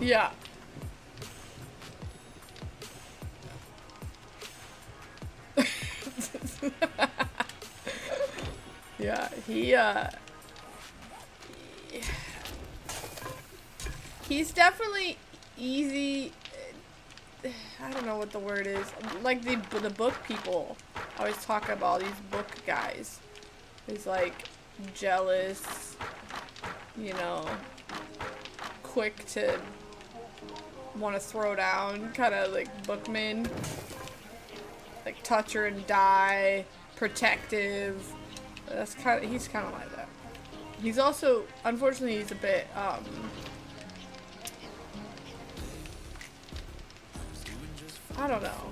Yeah. Yeah, he's definitely easy. I don't know what the word is. Like the book people always talk about these book guys. He's like jealous, you know, quick to want to throw down, kind of like bookman, like touch her and die, protective. That's kind of, he's kind of like that. He's also, unfortunately, he's a bit I don't know.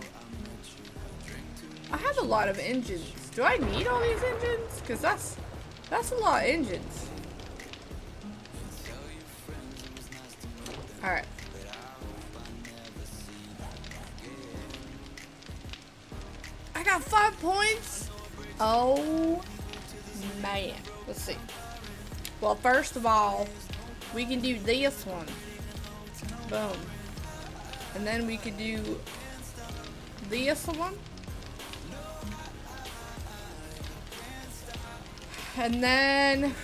I have a lot of engines. Do I need all these engines? Because that's a lot of engines. Alright. I got 5 points? Oh, man. Let's see. Well, first of all, we can do this one. Boom. And then we could do this one. And then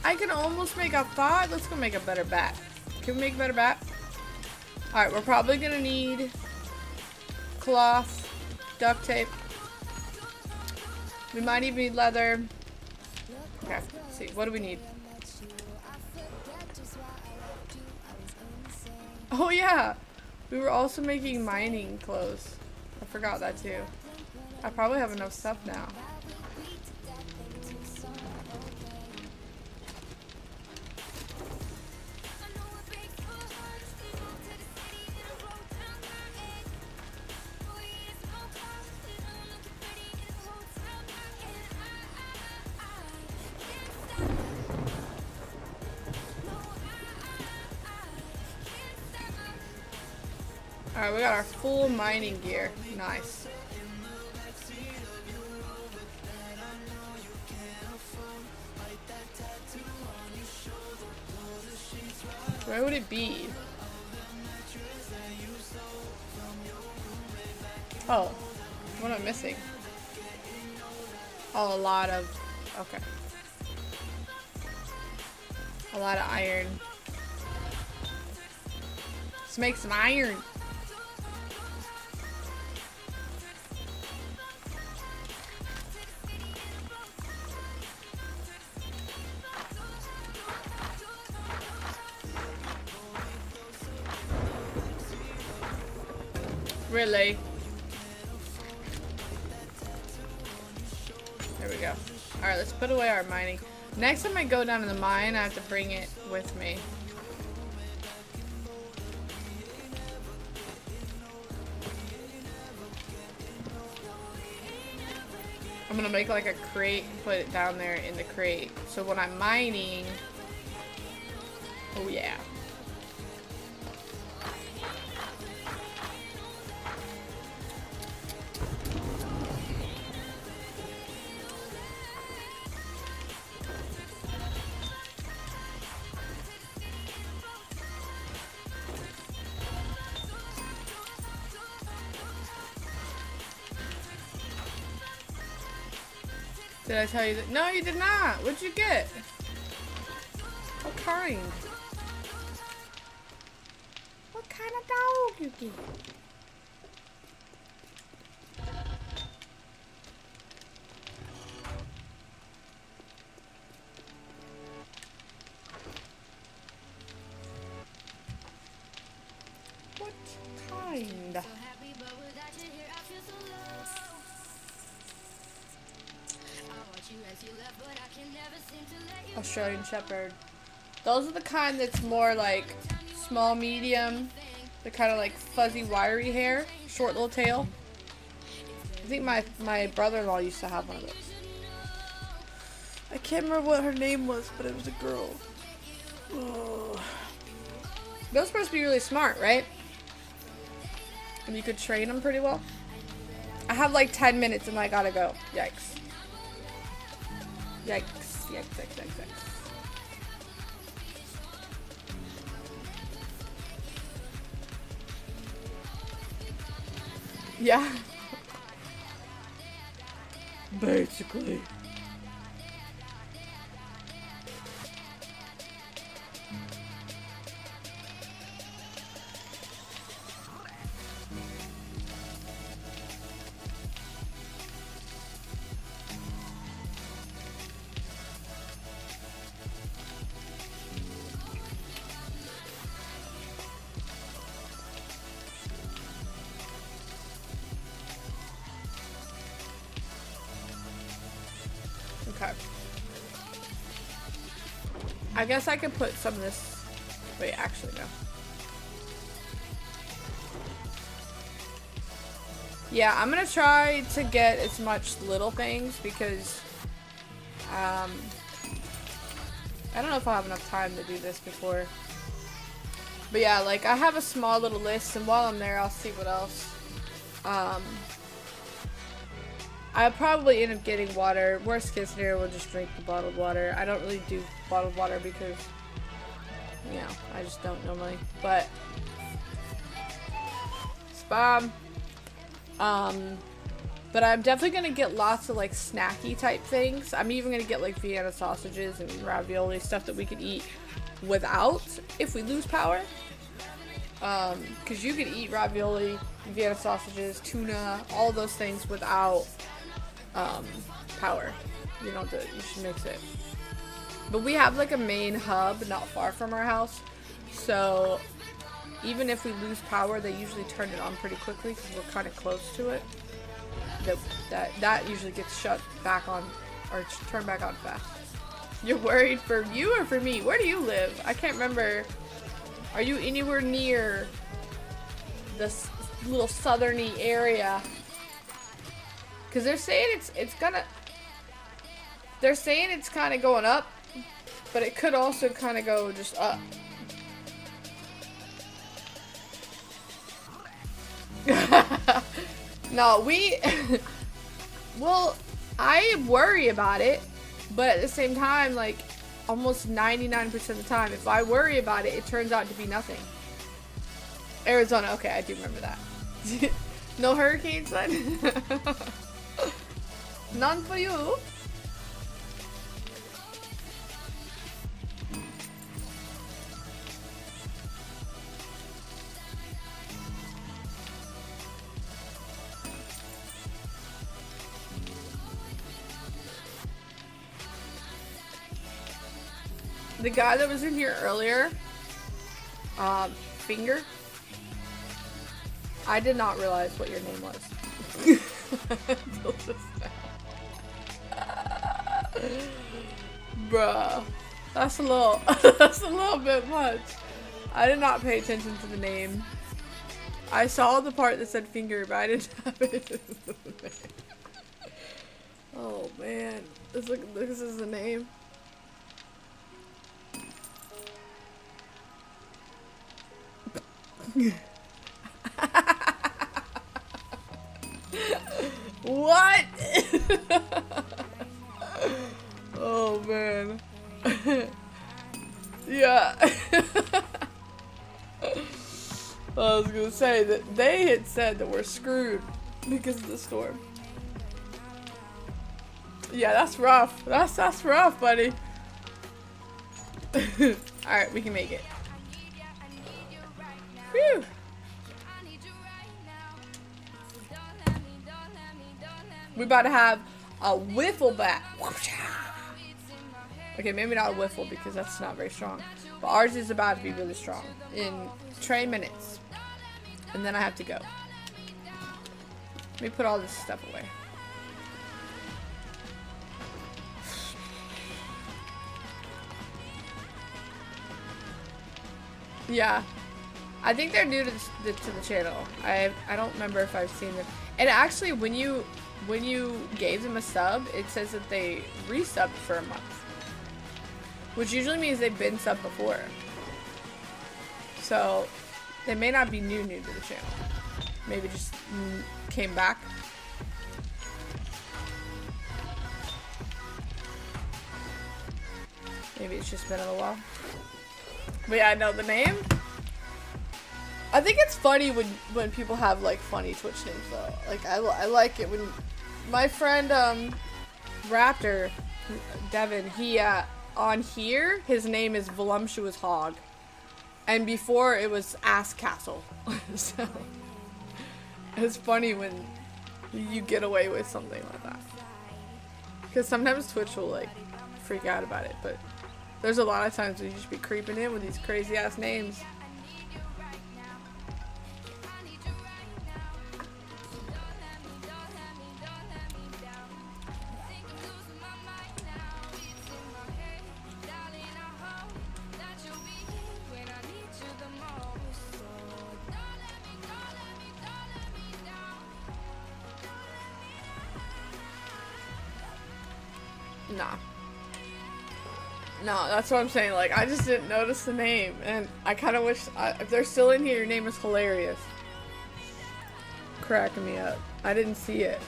I can almost make a thought. Let's go make a better bat. Can we make a better bat? Alright, we're probably gonna need cloth, duct tape. We might even need leather. Okay, let's see. What do we need? Oh yeah! We were also making mining clothes. I forgot that too. I probably have enough stuff now. Alright, we got our full mining gear. Nice. Where would it be? Oh, what am I missing? Oh, a lot of... Okay. A lot of iron. Let's make some iron. Really? There we go. Alright, let's put away our mining. Next time I go down to the mine, I have to bring it with me. I'm gonna make like a crate and put it down there in the crate. So when I'm mining... Oh yeah. Did I tell you that? No, you did not. What'd you get? What kind? What kind of dog you get? Australian Shepherd. Those are the kind that's more like small, medium. The kind of like fuzzy, wiry hair, short little tail. I think my brother-in-law used to have one of those. I can't remember what her name was, but it was a girl. Oh. Those are supposed to be really smart, right? And you could train them pretty well. I have like 10 minutes and I gotta go. Yikes. Yikes. Yikes, yikes, yikes, yikes. Yeah. Basically. Okay. I guess I could put some of this. Wait, actually, no. Yeah, I'm gonna try to get as much little things because I don't know if I'll have enough time to do this before. But yeah, like I have a small little list, and while I'm there, I'll see what else. I'll probably end up getting water. Worst case scenario, we'll just drink the bottled water. I don't really do bottled water because, you know, I just don't normally. But, spam. But I'm definitely going to get lots of, like, snacky type things. I'm even going to get, like, Vienna sausages and ravioli, stuff that we could eat without if we lose power. Because you could eat ravioli, Vienna sausages, tuna, all those things without power. You don't have to, you should mix it. But we have like a main hub not far from our house, so even if we lose power, they usually turn it on pretty quickly because we're kind of close to it. That usually gets shut back on or turned back on fast. You're worried for you or for me? Where do you live? I can't remember. Are you anywhere near this little southerny area? Because they're saying it's gonna. They're saying it's kind of going up, but it could also kind of go just up. No, well, I worry about it, but at the same time, like, almost 99% of the time, if I worry about it, it turns out to be nothing. Arizona, okay, I do remember that. No hurricanes then? None for you. The guy that was in here earlier, Finger, I did not realize what your name was. Until just now. Bruh, that's a little, that's a little bit much. I did not pay attention to the name. I saw the part that said Finger, but I didn't have it. Oh man, this is the name. What? Oh man. Yeah. I was gonna say that they had said that we're screwed because of the storm. Yeah, that's rough. That's rough, buddy. Alright, we can make it. Whew. We're about to have a wiffle bat. Okay, maybe not a wiffle because that's not very strong. But ours is about to be really strong in 20 minutes. And then I have to go. Let me put all this stuff away. Yeah. I think they're new to the channel. I don't remember if I've seen them. And actually, when you gave them a sub, it says that they resubbed for a month, which usually means they've been subbed before. So they may not be new to the channel. Maybe just came back. Maybe it's just been a little while. But yeah, I know the name. I think it's funny when people have like funny Twitch names though. Like I like it when my friend Raptor Devin, he on here his name is Voluptuous Hog, and before it was Ass Castle. So it's funny when you get away with something like that, because sometimes Twitch will like freak out about it, but there's a lot of times where you just be creeping in with these crazy ass names. Nah. No, that's what I'm saying. Like, I just didn't notice the name, and I kind of wish if they're still in here, your name is hilarious. Cracking me up. I didn't see it.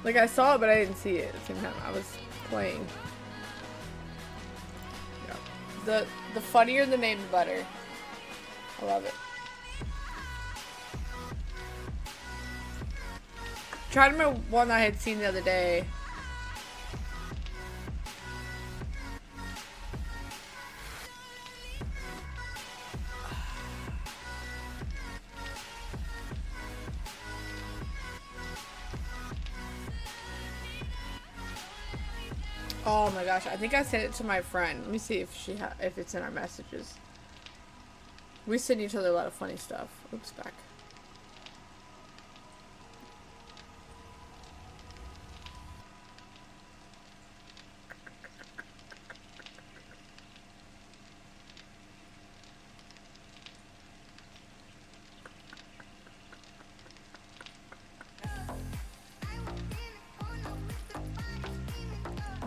Like, I saw it, but I didn't see it at the same time. I was playing. Yeah. The funnier the name, the better. I love it. Trying to remember one I had seen the other day. Oh my gosh, I think I sent it to my friend. Let me see if if it's in our messages. We send each other a lot of funny stuff. Oops, back.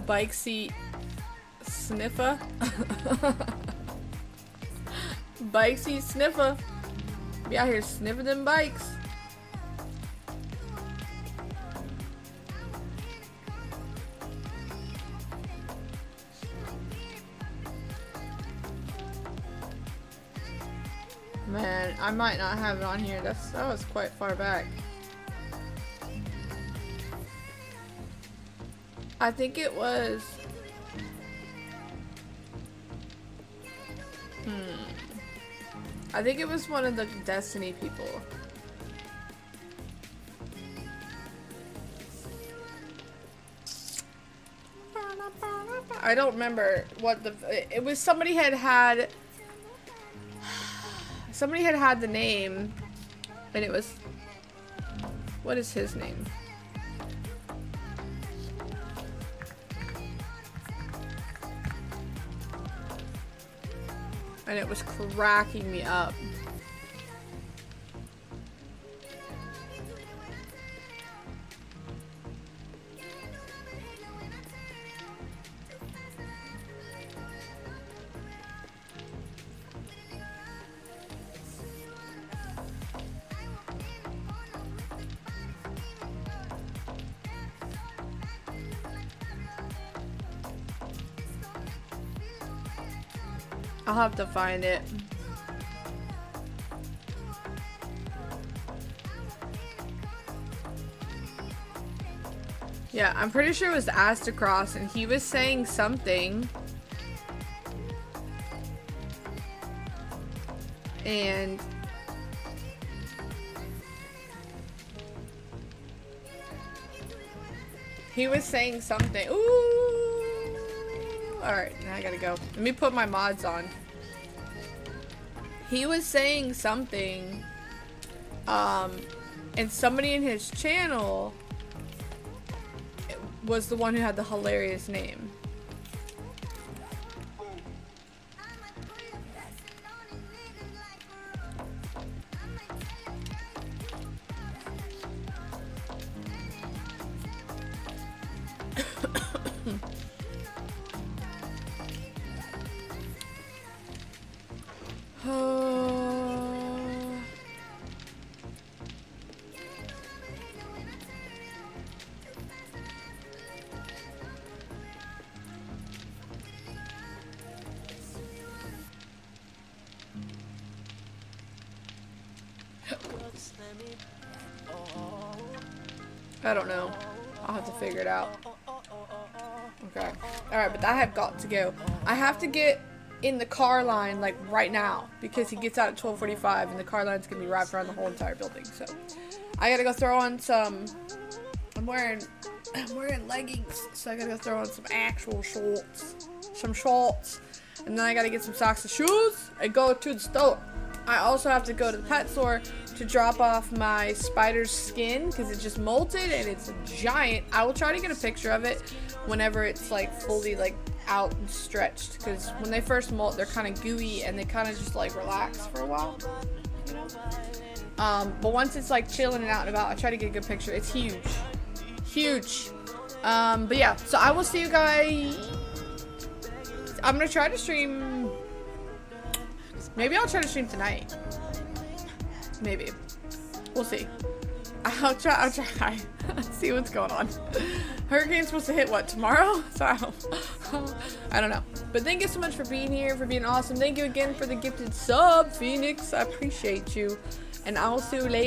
Bike seat sniffer. Bike seat sniffer. Be out here sniffing them bikes. Man, I might not have it on here. That was quite far back. I think it was. I think it was one of the Destiny people. I don't remember what it was. Somebody had the name, and it was. What is his name? And it was cracking me up. I'll have to find it. Yeah, I'm pretty sure it was Astacross, and he was saying something. And he was saying something. Ooh! Alright, now I gotta go. Let me put my mods on. He was saying something, and somebody in his channel was the one who had the hilarious name. I don't know. I'll have to figure it out. Okay. Alright, but I have got to go. I have to get in the car line, like, right now. Because he gets out at 12:45 and the car line's gonna be wrapped around the whole entire building. So, I gotta go throw on some... I'm wearing leggings. So, I gotta go throw on some actual shorts. Some shorts. And then I gotta get some socks and shoes and go to the store. I also have to go to the pet store to drop off my spider's skin because it just molted and it's giant. I will try to get a picture of it whenever it's like fully like out and stretched, because when they first molt they're kind of gooey and they kind of just like relax for a while, you know. But once it's like chilling and out and about, I try to get a good picture. It's huge. But yeah, so I will see you guys. I'm gonna try to stream. Maybe I'll try to stream tonight. Maybe. We'll see. I'll try. See what's going on. Hurricane's supposed to hit what, tomorrow? So I don't know. But thank you so much for being here, for being awesome. Thank you again for the gifted sub, Phoenix. I appreciate you. And I will see you later.